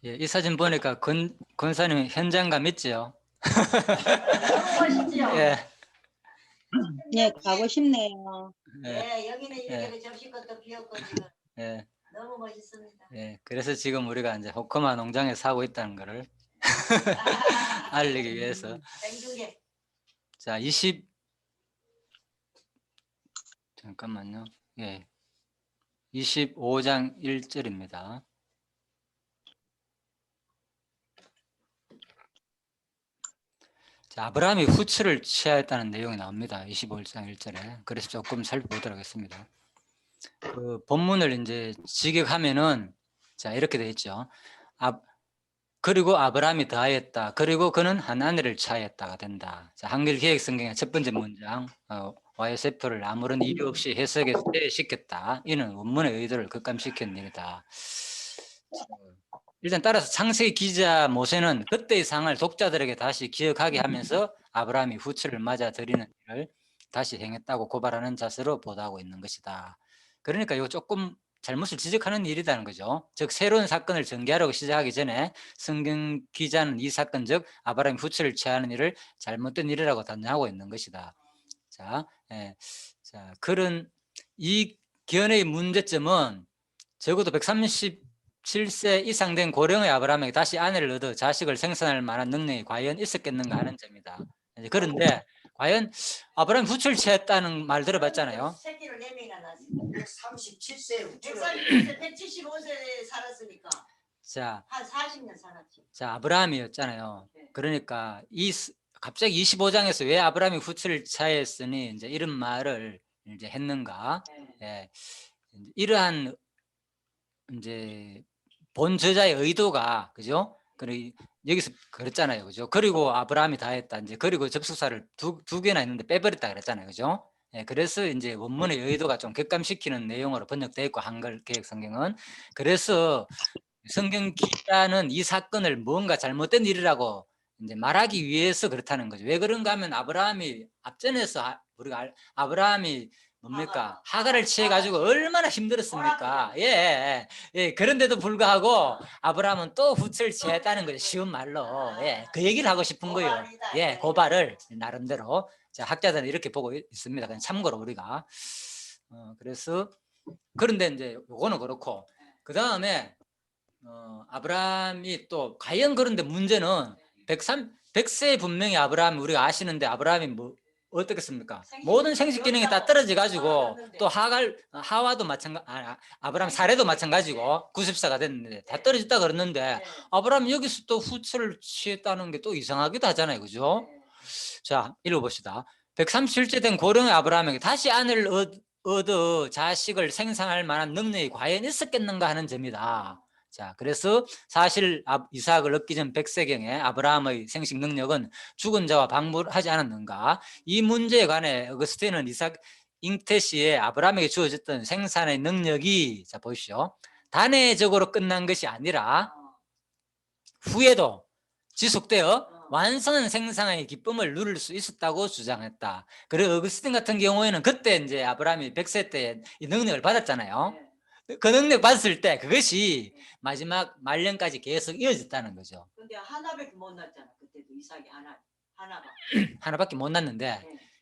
예, 이 사진 보니까 권사님 현장감 있지요? 너무 멋있지요? 예, 네, 가고 싶네요. 예, 네, 여기는 이렇게 접시것도 비었고 지금 예, 너무 멋있습니다. 예. 그래서 지금 우리가 이제 호커마 농장에 사고 있다는 거를 알리기 위해서. 생중계. 자, 잠깐만요. 예. 25장 1절입니다. 자, 아브라함이 후츠를 취하였다는 내용이 나옵니다. 25장 1절에. 그래서 조금 살펴보도록 하겠습니다. 그 본문을 이제 직역하면은 자, 이렇게 되어 있죠. 그리고 아브라함이 더하였다. 그리고 그는 한 아내를 취하였다가 된다. 자, 한글 개역 성경의 첫 번째 문장 YSF를 아무런 이유 없이 해석에 시켰다. 이는 원문의 의도를 급감시킨 일이다. 일단 따라서 창세기 기자 모세는 그때의 상을 독자들에게 다시 기억하게 하면서 아브라함이 후츠를 맞아 들이는 일을 다시 행했다고 고발하는 자세로 보도하고 있는 것이다. 그러니까 이거 조금 잘못을 지적하는 일이라는 거죠. 즉 새로운 사건을 전개하려고 시작하기 전에 성경 기자는 이 사건 즉 아브라함이 후츠를 취하는 일을 잘못된 일이라고 단정하고 있는 것이다. 자, 그런 이 견해의 문제점은 적어도 137세 이상 된 고령의 아브라함에게 다시 아내를 얻어 자식을 생산할 만한 능력이 과연 있었겠는가 하는 점이다. 그런데 과연 아브라함이 후출 취했다는 말 들어봤잖아요. 새끼를 4명이나 낳았습니다. 137세 135세 살았으니까 자, 한 40년 살았지. 자, 아브라함이었잖아요. 네. 그러니까 갑자기 25장에서 왜 아브라함이 후출을 취했으니 이제 이런 말을 이제 했는가? 네. 예, 이러한 이제 본 저자의 의도가 그죠? 그리고 여기서 그랬잖아요, 그죠? 그리고 아브라함이 다 했다. 이제 그리고 접속사를 두 개나 있는데 빼버렸다 그랬잖아요, 그죠? 예, 그래서 이제 원문의 의도가 좀 객감시키는 내용으로 번역되어 있고 한글 개역 성경은 그래서 성경 기자는 이 사건을 뭔가 잘못된 일이라고 이제 말하기 위해서 그렇다는 거죠. 왜 그런가 하면 아브라함이 앞전에서 우리가 아브라함이 뭡니까? 하가를 취해가지고 얼마나 힘들었습니까? 예. 그런데도 불구하고 아브라함은 또 후츠를 취했다는 거죠. 쉬운 말로. 예. 그 얘기를 하고 싶은 거예요. 예. 고발을 나름대로. 자, 학자들은 이렇게 보고 있습니다. 그냥 참고로 우리가. 그래서 그런데 이제 요거는 그렇고 그 다음에 아브라함이 또 과연 그런데 문제는 100세 분명히 아브라함 우리가 아시는데 아브라함이 뭐 어떻겠습니까? 모든 생식 기능이 다 떨어져 가지고 또 하와도 아브라함 사례도 마찬가지고 90세가 됐는데 다 떨어졌다 그랬는데 아브라함 여기서 또 후처를 취했다는 게 또 이상하기도 하잖아요, 그죠? 자, 읽어봅시다. 137세 된 고령의 아브라함에게 다시 아내를 얻어 자식을 생산할 만한 능력이 과연 있었겠는가 하는 점이다. 자, 그래서 사실 이삭을 얻기 전 100세경에 아브라함의 생식 능력은 죽은 자와 방불하지 않았는가? 이 문제에 관해 어거스틴은 이삭 잉태시에 아브라함에게 주어졌던 생산의 능력이 자 보십시오. 단회적으로 끝난 것이 아니라 후에도 지속되어 완성한 생산의 기쁨을 누릴 수 있었다고 주장했다. 그리고 어거스틴 같은 경우에는 그때 이제 아브라함이 100세 때 이 능력을 받았잖아요. 그 능력 받았을 때 그것이 마지막 말년까지 계속 이어졌다는 거죠. 근데 하나밖에 못 낳았잖아. 그때도 이삭이 하나가. 하나밖에 못 낳는데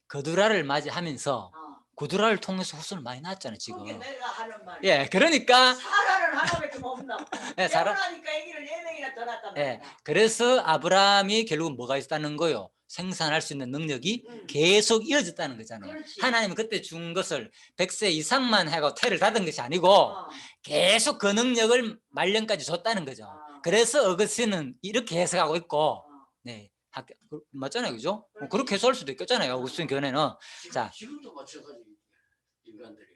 거두라를 맞이하면서 고두라를 통해서 후손을 많이 낳았잖아요, 지금. 그게 내가 하는 말이야. 예, 그러니까 사라는 하나밖에 못 낳고. 예, 결혼하니까 애기를 4명이나 더 낳았단 말이야. 예, 그래서 아브라함이 결국은 뭐가 있었다는 거요? 생산할 수 있는 능력이 계속 이어졌다는 거잖아요. 그렇지. 하나님은 그때 준 것을 100세 이상만 하고 태를 닫은 것이 아니고 계속 그 능력을 말년까지 줬다는 거죠. 그래서 어거스틴은 이렇게 해석하고 있고, 네, 맞잖아요, 그죠? 그렇게 해석할 수도 있겠잖아요, 어거스틴 견해는. 자, 지금도 마찬가지 인간들이.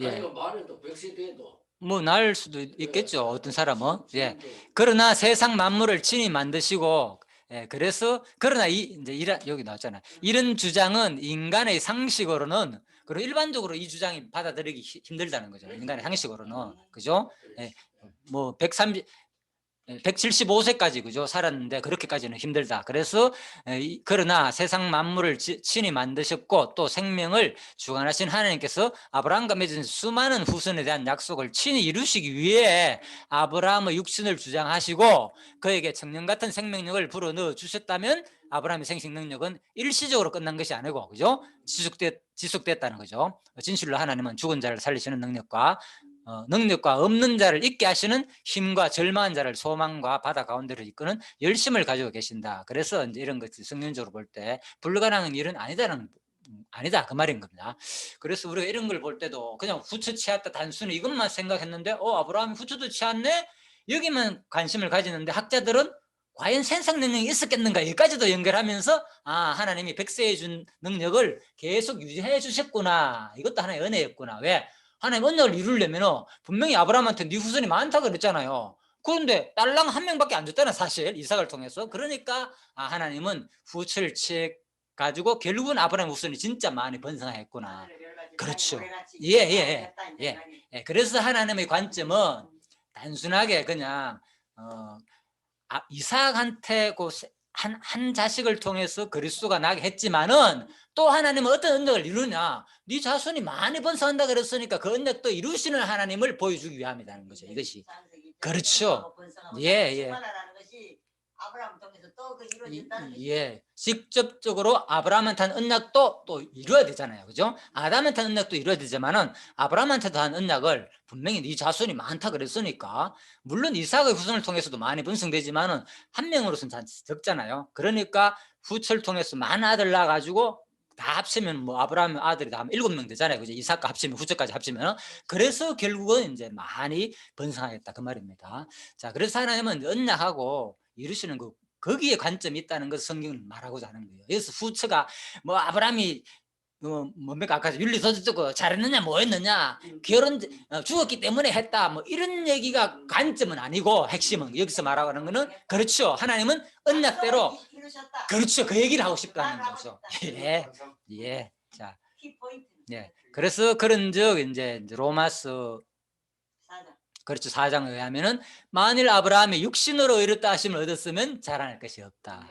예. 나이가 많아도 100세 돼도 뭐 날 수도 있겠죠, 어떤 사람은. 예. 그러나 세상 만물을 친히 만드시고, 예, 그래서 그러나 이제 여기 나왔잖아요. 이런 주장은 인간의 상식으로는 그리고 일반적으로 이 주장이 받아들이기 힘들다는 거죠. 인간의 상식으로는. 그죠? 예. 뭐 175세까지 그죠 살았는데 그렇게까지는 힘들다. 그래서 그러나 세상 만물을 친히 만드셨고 또 생명을 주관하신 하나님께서 아브라함과 맺은 수많은 후손에 대한 약속을 친히 이루시기 위해 아브라함의 육신을 주장하시고 그에게 청년 같은 생명력을 불어넣어 주셨다면 아브라함의 생식 능력은 일시적으로 끝난 것이 아니고 그죠 지속됐다는 거죠. 진실로 하나님은 죽은 자를 살리시는 능력과 없는 자를 있게 하시는 힘과 절망한 자를 소망과 바다 가운데로 이끄는 열심을 가지고 계신다. 그래서 이제 이런 것이 성경적으로 볼 때 불가능한 일은 아니다 그 말인 겁니다. 그래서 우리가 이런 걸 볼 때도 그냥 후처 취했다 단순히 이것만 생각했는데 아브라함이 후처도 취했네 여기만 관심을 가지는데 학자들은 과연 생산 능력이 있었겠는가 여기까지도 연결하면서 하나님이 백세에 준 능력을 계속 유지해 주셨구나. 이것도 하나의 은혜였구나. 왜? 하나님 언약을 이루려면 분명히 아브라함한테 네 후손이 많다고 그랬잖아요. 그런데 딸랑 한 명밖에 안 줬잖아 사실 이삭을 통해서. 그러니까 하나님은 후처를 취해 가지고 결국은 아브라함 후손이 진짜 많이 번성했구나. 그렇죠. 예. 그래서 하나님의 관점은 단순하게 그냥 이삭한테 한 자식을 통해서 그리스도가 나게 했지만은 또 하나님은 어떤 언약을 이루냐 네 자손이 많이 번성한다 그랬으니까 그 언약도 이루시는 하나님을 보여주기 위함이라는 거죠. 이것이 그렇죠. 예. 아브라함 통해서 또 그 이루어진다는 것이 예, 직접적으로 아브라함한테 한 언약도 또 이루어야 되잖아요, 그죠? 아담한테 한 언약도 이루어야 되지만은 아브라함한테도 한 언약을 분명히 네 자손이 많다 그랬으니까 물론 이삭의 후손을 통해서도 많이 번성되지만은 한 명으로서는 적잖아요. 그러니까 후처를 통해서 많은 아들 낳아가지고 다 합치면 뭐 아브라함 아들이 다 7명 되잖아요, 그죠? 이삭과 합치면 후처까지 합치면 그래서 결국은 이제 많이 번성하겠다 그 말입니다. 자, 그래서 하나님은 언약하고 이루시는 거기에 관점이 있다는 것을 성경은 말하고자 하는 거예요. 그래서 후처가 뭐 아브라함이 뭡니까 아까 윤리도덕 잘했느냐 뭐했느냐 결혼 죽었기 때문에 했다 뭐 이런 얘기가 관점은 아니고 핵심은 여기서 말하는 거는 그렇죠. 하나님은 언약대로 그렇죠. 그 얘기를 하고 싶다는 거죠. 예. 자, 예. 그래서 그런즉 이제 로마서 그렇죠. 4장에 의하면은 만일 아브라함이 육신으로 이뤘다 하심을 얻었으면 자랑할 것이 없다.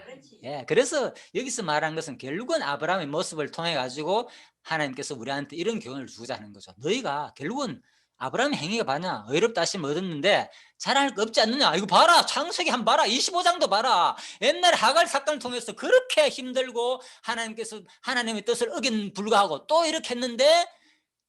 예, 그래서 여기서 말한 것은 결국은 아브라함의 모습을 통해 가지고 하나님께서 우리한테 이런 교훈을 주고자 하는 거죠. 너희가 결국은 아브라함의 행위가 봐냐 의롭다 하심을 얻었는데 자랑할 거 없지 않느냐. 이거 봐라 창세기 한번 봐라 25장도 봐라. 옛날에 하갈 사건을 통해서 그렇게 힘들고 하나님께서 하나님의 뜻을 어긴 불구하고 또 이렇게 했는데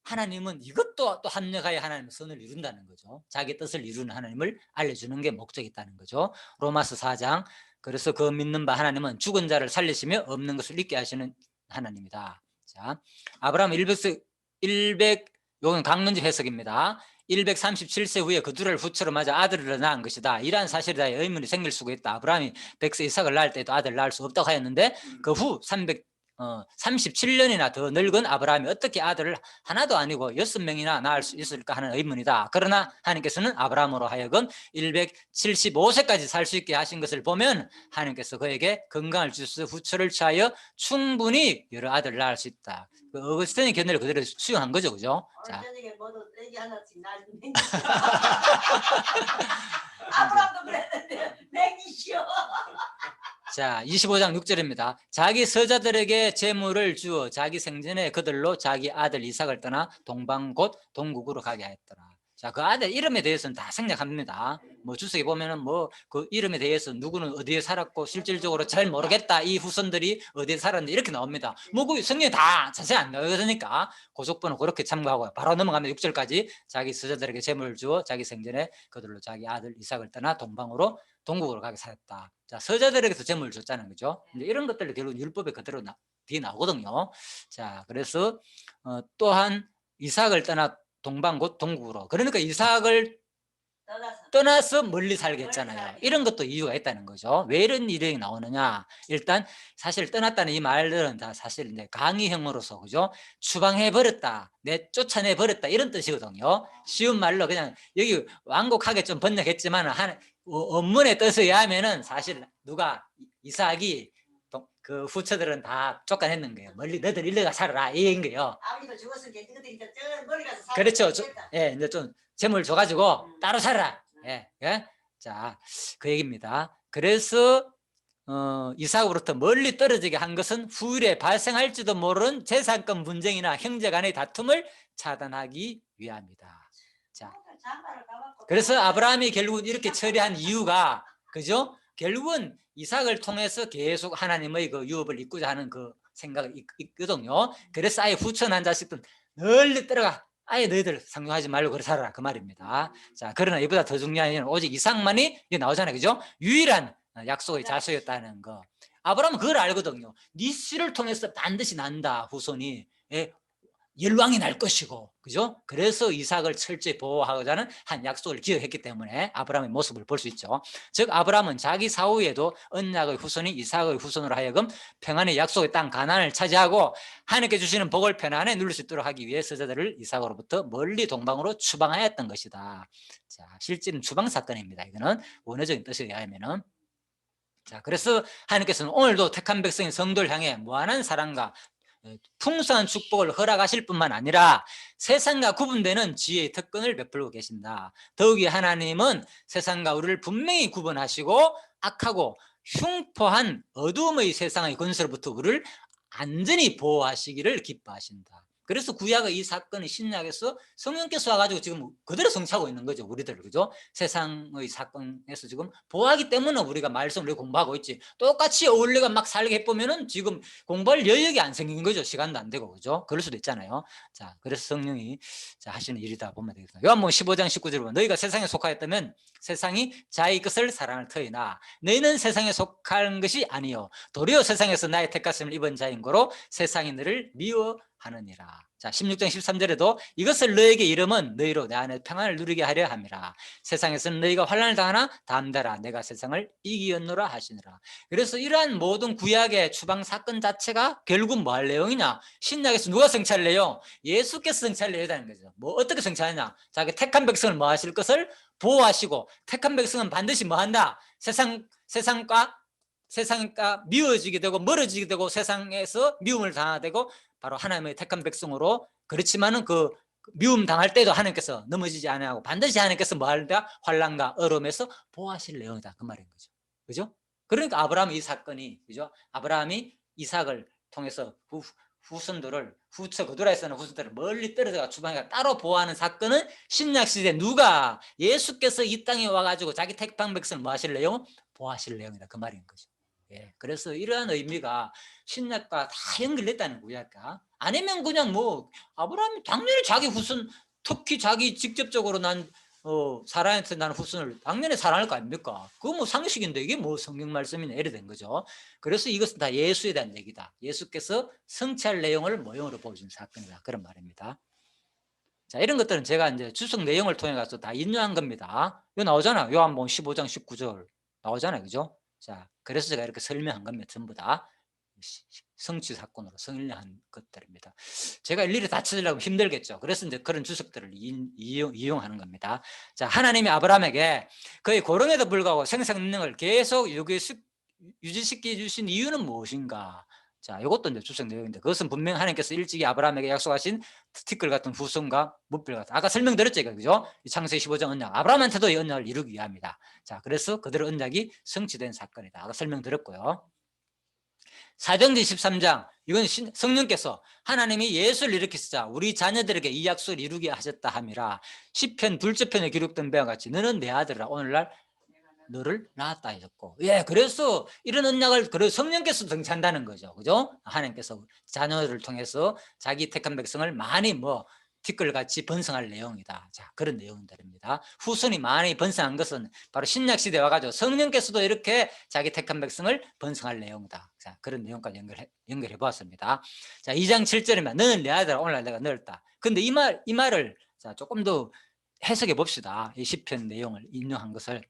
하나님은 이것도 또 합력하여 하나님의 선을 이룬다는 거죠. 자기 뜻을 이루는 하나님을 알려주는 게 목적이 있다는 거죠. 로마서 4장 그래서 그 믿는 바 하나님은 죽은 자를 살리시며 없는 것을 있게 하시는 하나님이다. 자, 아브라함 100 이건 강론지 해석입니다. 137세 후에 그 둘을 후처로 맞아 아들을 낳은 것이다. 이러한 사실에 대해 의문이 생길 수가 있다. 아브라함이 100세 이삭을 낳을 때도 아들을 낳을 수 없다고 하였는데 그 후 37년이나 더 늙은 아브라함이 어떻게 아들을 하나도 아니고 6명이나 낳을 수 있을까 하는 의문이다. 그러나 하나님께서는 아브라함으로 하여금 175세까지 살 수 있게 하신 것을 보면 하나님께서 그에게 건강을 주셔서 후처를 취하여 충분히 여러 아들을 낳을 수 있다. 그 어거스틴의 견해를 그대로 수용한 거죠, 그죠? 자. 아브라함도 그랬는데 맥이시오. 자, 25장 6절입니다. 자기 서자들에게 재물을 주어 자기 생전에 그들로 자기 아들 이삭을 떠나 동방 곧 동국으로 가게 하였더라. 자, 그 아들 이름에 대해서는 다 생략합니다. 뭐 주석에 보면은 뭐 그 이름에 대해서 누구는 어디에 살았고 실질적으로 잘 모르겠다. 이 후손들이 어디에 살았는데 이렇게 나옵니다. 뭐 그 성경에 다 자세히 안 나오니까 고속본은 그렇게 참고하고 바로 넘어가면 6절까지 자기 서자들에게 재물을 주어 자기 생전에 그들로 자기 아들 이삭을 떠나 동국으로 가게 하였다. 자, 서자들에게서 재물을 줬잖아요, 그죠? 이제 이런 것들이 결국 율법에 그대로 뒤에 나오거든요. 자, 그래서 또한 이삭을 떠나 동방 곧 동국으로. 그러니까 이삭을 떠나서 멀리 살겠잖아요. 이런 것도 이유가 있다는 거죠. 왜 이런 일이 나오느냐? 일단 사실 떠났다는 이 말들은 다 사실 이제 강의형으로서 그죠? 추방해 버렸다, 쫓아내 버렸다 이런 뜻이거든요. 쉬운 말로 그냥 여기 완곡하게 좀 번역했지만 원문의 뜻에 의하면은 사실 누가 이삭이 그 후처들은 다 쫓아냈는 거예요. 멀리 너들 일러가 살아라 이인 거예요. 아버지도 죽었으니까 너희들이 이제 저 멀리 가서 살아. 그렇죠. 예, 이제 좀 재물 줘가지고 따로 살아라. 예. 자, 그 얘기입니다. 그래서 이삭으로부터 멀리 떨어지게 한 것은 후일에 발생할지도 모르는 재산권 분쟁이나 형제 간의 다툼을 차단하기 위함이다. 자, 그래서 아브라함이 결국은 이렇게 처리한 이유가, 그죠? 결국은 이삭을 통해서 계속 하나님의 그 유업을 이꾸자 하는 그 생각이 있거든요. 그래서 아예 후천한 자식들 널리 떨어가, 아예 너희들 상종하지 말고 그래 살아라, 그 말입니다. 자, 그러나 이보다 더 중요한 일은 오직 이삭만이 이게 나오잖아요, 그죠? 유일한 약속의 자손이었다는 거. 아브라함은 그걸 알거든요. 네 씨를 통해서 반드시 난다, 후손이. 예, 열왕이 날 것이고, 그죠? 그래서 이삭을 철저히 보호하고자 하는 한 약속을 기억했기 때문에 아브라함의 모습을 볼 수 있죠. 즉 아브라함은 자기 사후에도 언약의 후손이 이삭의 후손으로 하여금 평안의 약속의 땅 가나안을 차지하고 하나님께 주시는 복을 편안히 누릴 수 있도록 하기 위해 서자들을 이삭으로부터 멀리 동방으로 추방하였던 것이다. 자, 실제는 추방 사건입니다. 이거는 원어적인 뜻에 의하면은. 자, 그래서 하나님께서는 오늘도 택한 백성인 성도를 향해 무한한 사랑과 풍성한 축복을 허락하실 뿐만 아니라 세상과 구분되는 지혜의 특권을 베풀고 계신다. 더욱이 하나님은 세상과 우리를 분명히 구분하시고 악하고 흉포한 어두움의 세상의 권세로부터 우리를 안전히 보호하시기를 기뻐하신다. 그래서 구약의 이 사건이 신약에서 성령께서 와가지고 지금 그대로 성취하고 있는 거죠, 우리들. 그죠? 세상의 사건에서 지금 보호하기 때문에 우리가 말씀을 공부하고 있지, 똑같이 어울려가 막 살게 해보면은 지금 공부할 여력이 안 생긴 거죠. 시간도 안 되고. 그죠? 그럴 수도 있잖아요. 자, 그래서 성령이 하시는 일이다 보면 되겠습니다. 요한복음 15장 19절에 보면 너희가 세상에 속하였다면 세상이 자기 것을 사랑할 터이나 너희는 세상에 속한 것이 아니요 도리어 세상에서 나의 택하심을 입은 자인 거로 세상이 너를 미워하느니라. 자, 16장 13절에도 이것을 너에게 이름은 너희로 내 안에 평안을 누리게 하려 함이라. 세상에서는 너희가 환난을 당하나 담대라 내가 세상을 이기었노라 하시니라. 그래서 이러한 모든 구약의 추방 사건 자체가 결국 뭐 할 내용이냐, 신약에서 누가 성취할 내용? 예수께서 성취할 내용이라는 거죠. 뭐 어떻게 성취하느냐, 자기 택한 백성을 뭐 하실 것을 보호하시고, 택한 백성은 반드시 뭐 한다? 세상과 미워지게 되고 멀어지게 되고 세상에서 미움을 당하게 되고 바로 하나님의 택한 백성으로, 그렇지만은 그 미움 당할 때도 하나님께서 넘어지지 않아하고 반드시 하나님께서 뭐 한다? 환난과 어려움에서 보호하실 내용이다, 그 말인 거죠. 그죠? 그러니까 아브라함 이 사건이, 그죠? 아브라함이 이삭을 통해서 후손들을, 그두라에서는 후손들을 멀리 떨어져가 주방에가 따로 보호하는 사건은 신약 시대 누가, 예수께서 이 땅에 와가지고 자기 택한 백성을 뭐 하실 내용? 보호하실 내용이다, 그 말인 거죠. 예, 그래서 이러한 의미가 신약과 다 연결됐다는 구약과. 아니면 그냥 뭐 아브라함이 당연히 자기 후손, 특히 자기 직접적으로 난 사라한테 난 후손을 당연히 사랑할 거 아닙니까? 그거 뭐 상식인데 이게 뭐 성경 말씀이냐 이래 된 거죠. 그래서 이것은 다 예수에 대한 얘기다. 예수께서 성취할 내용을 모형으로 보여준 사건이다, 그런 말입니다. 자, 이런 것들은 제가 이제 주석 내용을 통해 가서 다 인용한 겁니다. 이거 나오잖아. 요한복음 15장 19절 나오잖아요, 그죠? 자, 그래서 제가 이렇게 설명한 겁니다. 전부 다 성취 사건으로 설명한 것들입니다. 제가 일일이 다 찾으려고 힘들겠죠. 그래서 이제 그런 주석들을 이용하는 겁니다. 자, 하나님이 아브라함에게 그의 고령에도 불구하고 생생 능력을 계속 유지시켜 주신 이유는 무엇인가? 자, 이것도 이제 주석 내용인데, 그것은 분명 하나님께서 일찍이 아브라함에게 약속하신 티끌 같은 후손과 무별 같은, 아까 설명드렸죠, 그죠? 창세기 15장 언약, 아브라함한테도 이 언약을 이루기 위함이다. 자, 그래서 그들의 언약이 성취된 사건이다. 아까 설명드렸고요. 사도행전 13장, 이건 성령께서 하나님이 예수를 일으키시자 우리 자녀들에게 이 약속을 이루게 하셨다 함이라. 시편 둘째 편에 기록된 바와 같이 너는 내 아들이라 오늘날 너를 낳았다 하셨고, 예, 그래서 이런 언약을 성령께서 성취한다는 거죠, 그죠? 하나님께서 자녀를 통해서 자기 택한 백성을 많이 뭐 티끌같이 번성할 내용이다. 자, 그런 내용들입니다. 후손이 많이 번성한 것은 바로 신약 시대에 와가지고 성령께서도 이렇게 자기 택한 백성을 번성할 내용이다. 자, 그런 내용까지 연결해 보았습니다. 자, 2장 7절이면 너는 내 아들아 오늘날 내가 넣었다. 근데 이 말을 자, 조금 더 해석해 봅시다. 이 시편 내용을 인용한 것을.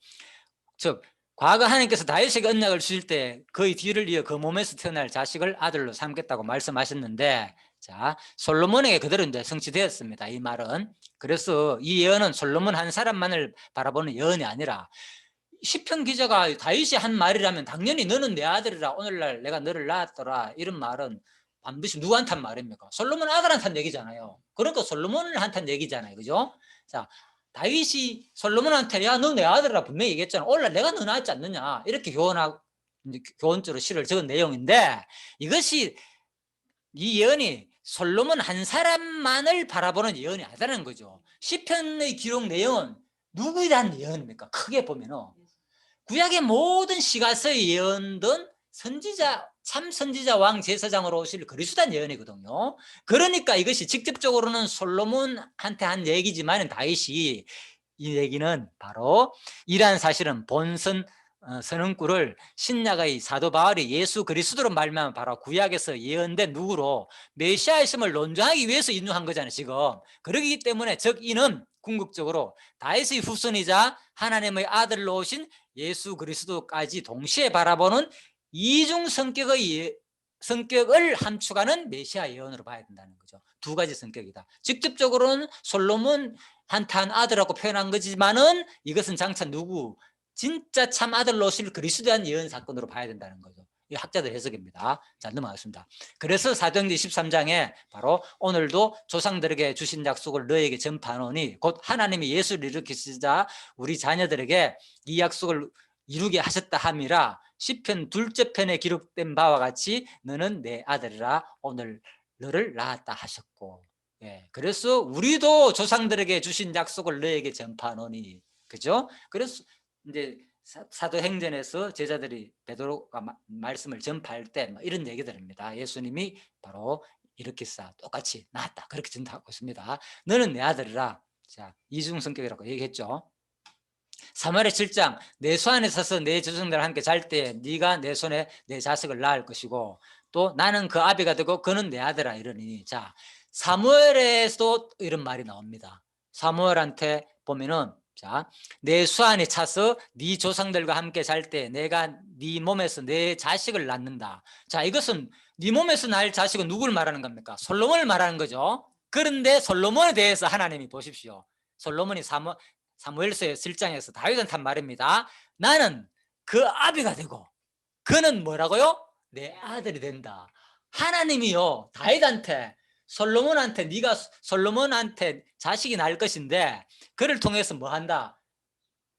즉 과거 하나님께서 다윗에게 언약을 주실 때 그의 뒤를 이어 그 몸에서 태어날 자식을 아들로 삼겠다고 말씀하셨는데, 자, 솔로몬에게 그대로 이제 성취되었습니다, 이 말은. 그래서 이 예언은 솔로몬 한 사람만을 바라보는 예언이 아니라 시편 기자가 다윗이 한 말이라면 당연히 너는 내 아들이라 오늘날 내가 너를 낳았더라, 이런 말은 반드시 누구한테 한 말입니까? 솔로몬 아들한테 한 얘기잖아요. 그러니까 솔로몬한테 한 얘기잖아요, 그죠? 자, 다윗이 솔로몬한테 야, 너 내 아들이라 분명히 얘기했잖아. 오늘 내가 너 낳았지 않느냐. 이렇게 교훈적으로 시를 적은 내용인데 이것이 이 예언이 솔로몬 한 사람만을 바라보는 예언이 아니라는 거죠. 시편의 기록 내용은 누구에 대한 예언입니까? 크게 보면은 구약의 모든 시가서의 예언든 선지자, 참 선지자 왕 제사장으로 오실 그리스도의 예언이거든요. 그러니까 이것이 직접적으로는 솔로몬한테 한 얘기지만 다윗이 이 얘기는 바로 이러한 사실은 본선 선언구를 신약의 사도 바울이 예수 그리스도로 말미암아 바로 구약에서 예언된 누구로 메시아이심을 논증하기 위해서 인용한 거잖아요. 지금 그러기 때문에 즉 이는 궁극적으로 다윗의 후손이자 하나님의 아들로 오신 예수 그리스도까지 동시에 바라보는 이중 성격을 함축하는 메시아 예언으로 봐야 된다는 거죠. 두 가지 성격이다. 직접적으로는 솔로몬한테 한 아들이라고 표현한 거지만은 이것은 장차 누구 진짜 참 아들로 오실 그리스도한 예언 사건으로 봐야 된다는 거죠. 이 학자들 해석입니다. 자, 넘어가겠습니다. 그래서 사도행전 13장에 바로 오늘도 조상들에게 주신 약속을 너에게 전파하노니 곧 하나님이 예수를 일으키시자 우리 자녀들에게 이 약속을 이루게 하셨다 함이라. 시편 2째 편에 기록된 바와 같이 너는 내 아들이라 오늘 너를 낳았다 하셨고, 예, 그래서 우리도 조상들에게 주신 약속을 너에게 전파하노니, 그죠? 그래서 이제 사도행전에서 제자들이 베드로가 말씀을 전파할 때 이런 얘기들입니다. 예수님이 바로 일으키사 똑같이 낳았다 그렇게 전하고 있습니다. 너는 내 아들이라. 자, 이중성격이라고 얘기했죠. 사무엘의 7장 내 손 안에 서서 내 조상들과 함께 잘 때 네가 내 손에 내 자식을 낳을 것이고 또 나는 그 아비가 되고 그는 내 아들아 이러니. 자, 사무엘에서도 이런 말이 나옵니다. 사무엘한테 보면은 자, 내 수 안에 차서 네 조상들과 함께 잘 때 내가 네 몸에서 내 자식을 낳는다. 자, 이것은 네 몸에서 낳을 자식은 누구를 말하는 겁니까? 솔로몬을 말하는 거죠. 그런데 솔로몬에 대해서 하나님이 보십시오. 솔로몬이 사무엘서의 7장에서 다윗한테 한 말입니다. 나는 그 아비가 되고 그는 뭐라고요? 내 아들이 된다. 하나님이요 다윗한테 솔로몬한테 네가 솔로몬한테 자식이 날 것인데 그를 통해서 뭐 한다?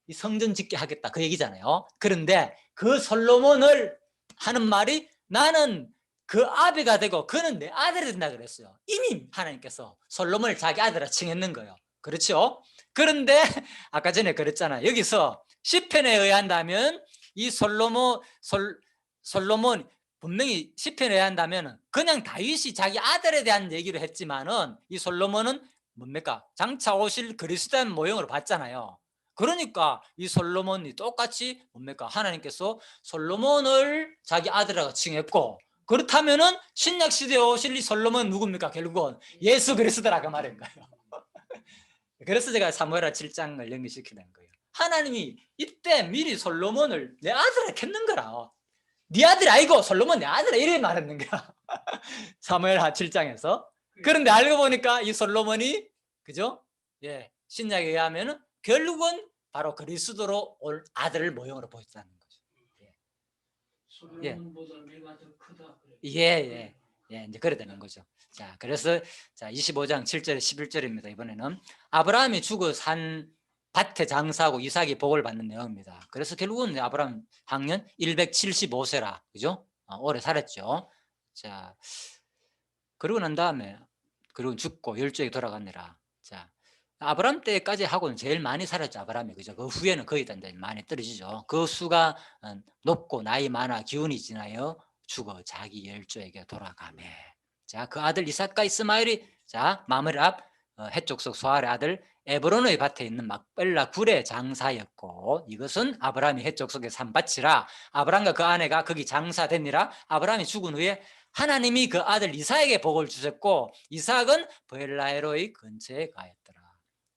이 성전 짓게 하겠다 그 얘기잖아요. 그런데 그 솔로몬을 하는 말이 나는 그 아비가 되고 그는 내 아들이 된다 그랬어요. 이미 하나님께서 솔로몬을 자기 아들이라 칭했는 거예요. 그렇죠? 그런데 아까 전에 그랬잖아요. 여기서 시편에 의한다면 이 솔로몬 분명히 시편에 의한다면 그냥 다윗이 자기 아들에 대한 얘기를 했지만은 이 솔로몬은 뭡니까? 장차 오실 그리스도의 모형으로 봤잖아요. 그러니까 이 솔로몬이 똑같이 뭡니까? 하나님께서 솔로몬을 자기 아들이라고 칭했고 그렇다면은 신약 시대에 오실 이 솔로몬은 누굽니까? 결국은 예수 그리스도라고 말인 거예요. 그래서 제가 사무엘하 7장을 연결시키는 거예요. 하나님이 이때 미리 솔로몬을 내 아들을 켰는 거라. 네 아들이 아니고 솔로몬 내 아들이라 이렇게 말했는 거야. 사무엘하 7장에서. 그런데 알고 보니까 이 솔로몬이 그죠? 예, 신약에 의하면 결국은 바로 그리스도로 올 아들을 모형으로 보였다는 거죠. 솔로몬보다 내가 더 크다. 그래. 예, 이제 그래 되는 거죠. 자, 그래서 자 25장 7절 11절입니다. 이번에는 아브라함이 죽어 산 밭에 장사하고 이삭이 복을 받는 내용입니다. 그래서 결국은 아브라함 학년 175세라, 그죠? 오래 살았죠. 자, 그러고 난 다음에 그리고 죽고 열조에게 돌아갔느라. 자, 아브라함 때까지 하고는 제일 많이 살았죠. 아브라함이, 그죠? 그 후에는 거의 다 많이 떨어지죠. 그 수가 높고 나이 많아 기운이 지나여 죽어 자기 열조에게 돌아가매. 자, 그 아들 이삭과 이스마엘이 자 마므리 앞 해족속 소알의 아들 에브론의 밭에 있는 막벨라 굴의 장사였고 이것은 아브라함이 해족속의 산 밭이라 아브라함과 그 아내가 거기 장사되니라. 아브라함이 죽은 후에 하나님이 그 아들 이삭에게 복을 주셨고 이삭은 브엘라헤로의 근처에 가였더라.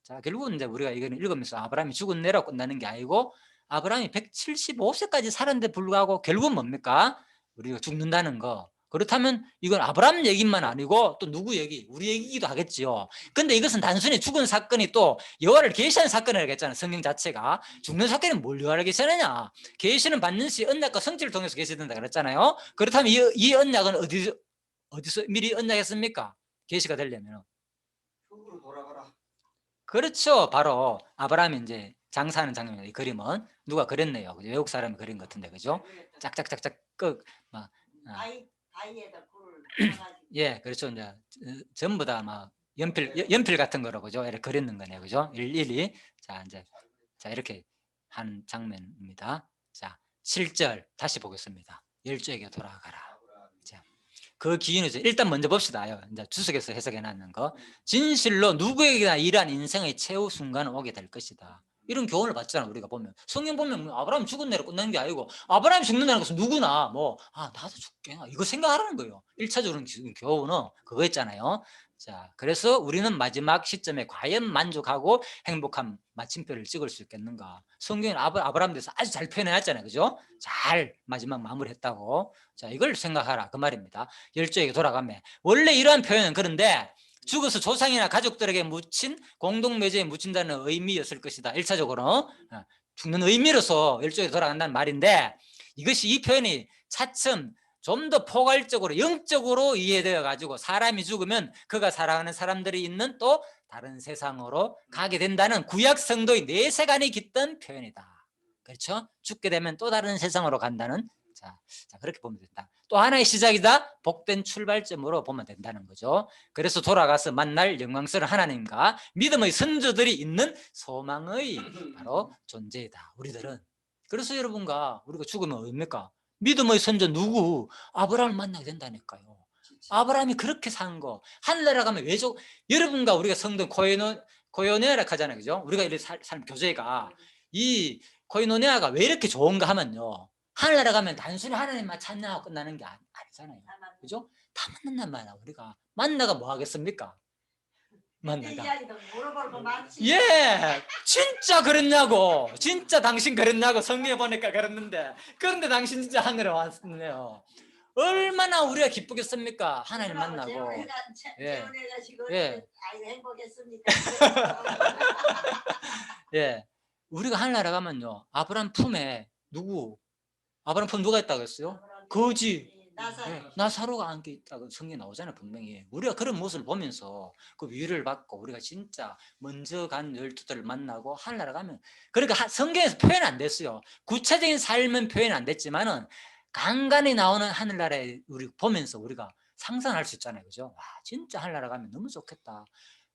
자, 결국은 이제 우리가 이거는 읽으면서 아브라함이 죽은 내로 끝나는 게 아니고 아브라함이 175세까지 살았는데 불구하고 결국은 뭡니까? 우리가 죽는다는 거. 그렇다면 이건 아브라함 얘기만 아니고 또 누구 얘기? 우리 얘기기도 하겠지요. 근데 이것은 단순히 죽은 사건이 또 여호와를 계시하는 사건이라고 했잖아요. 성경 자체가. 죽는 사건이 뭘 여호와를 계시하느냐? 계시는 받는 시 언약과 성취를 통해서 계시된다 그랬잖아요. 그렇다면 이 언약은 어디서 미리 언약했습니까? 계시가 되려면 흙으로 돌아가라. 그렇죠. 바로 아브라함이 이제 장사하는 장면이에요. 이 그림은 누가 그렸네요. 그죠? 외국 사람이 그린 것 같은데, 그죠? 짝짝짝짝 막 바위에다 굴을 쳐가지고. 예, 그렇죠. 이제 전부 다 막 연필 같은 거로 그죠? 이렇게 그리는 거네요, 그죠? 일일이 자 이제 자 이렇게 하는 장면입니다. 자 7절 다시 보겠습니다. 열조에게 돌아가라. 자, 그 기준에서 일단 먼저 봅시다요. 이제 주석에서 해석해 놨는 거. 진실로 누구에게나 이러한 인생의 최후 순간은 오게 될 것이다. 이런 교훈을 받잖아. 우리가 보면 성경 보면 아브라함 죽은 대로 끝나는 게 아니고 아브라함 죽는다는 것은 누구나 나도 죽게 이거 생각하라는 거예요. 1차적으로 지금 교훈은 그거 있잖아요. 자, 그래서 우리는 마지막 시점에 과연 만족하고 행복한 마침표를 찍을 수 있겠는가? 성경은 아브라함에 대해서 아주 잘 표현해놨잖아요, 그죠? 잘 마지막 마무리했다고. 자, 이걸 생각하라 그 말입니다. 열조에게 돌아가면 원래 이러한 표현은 그런데 죽어서 조상이나 가족들에게 묻힌 공동묘지에 묻힌다는 의미였을 것이다. 1차적으로 죽는 의미로서 열조에게 돌아간다는 말인데 이것이 이 표현이 차츰 좀 더 포괄적으로 영적으로 이해되어 가지고 사람이 죽으면 그가 사랑하는 사람들이 있는 또 다른 세상으로 가게 된다는 구약 성도의 내세관이 깃든 표현이다. 그렇죠? 죽게 되면 또 다른 세상으로 간다는 자 그렇게 보면 된다. 또 하나의 시작이다. 복된 출발점으로 보면 된다는 거죠. 그래서 돌아가서 만날 영광스러운 하나님과 믿음의 선조들이 있는 소망의 바로 존재이다. 우리들은. 그래서 여러분과 우리가 죽으면 어딥니까? 믿음의 선조 누구? 아브라함을 만나게 된다니까요. 아브라함이 그렇게 산 거. 하늘나라 가면 여러분과 우리가 성도 코이노니아라 하잖아요. 그죠? 우리가 이렇게 삶 교제가 이 코이노니아가 왜 이렇게 좋은가 하면요. 하늘나라 가면 단순히 하나님만 찬양하고 끝나는 게 아니잖아요. 그죠? 다 만난단 말이야. 우리가 만나가 뭐 하겠습니까? 만나가. 물어볼 거 많지. 예, 진짜 그랬냐고. 진짜 당신 그랬냐고 성경에 보니까 그랬는데 그런데 당신 진짜 하늘에 왔네요. 얼마나 우리가 기쁘겠습니까? 하나님 만나고. 예. 재혼해가 지금 예. 아이고 행복했습니다. 예, 우리가 하늘나라 가면요. 아브라함 품에 아브라함 품에 누가 있다고 했어요? 거지. 나사로가 안겨 있다고 성경에 나오잖아요. 분명히 우리가 그런 모습을 보면서 그 위를 받고 우리가 진짜 먼저 간 12들을 만나고 하늘나라 가면 그러니까 성경에서 표현 안 됐어요. 구체적인 삶은 표현 안 됐지만은 간간히 나오는 하늘나라에 우리 보면서 우리가 상상할 수 있잖아요. 그죠? 와, 진짜 하늘나라 가면 너무 좋겠다.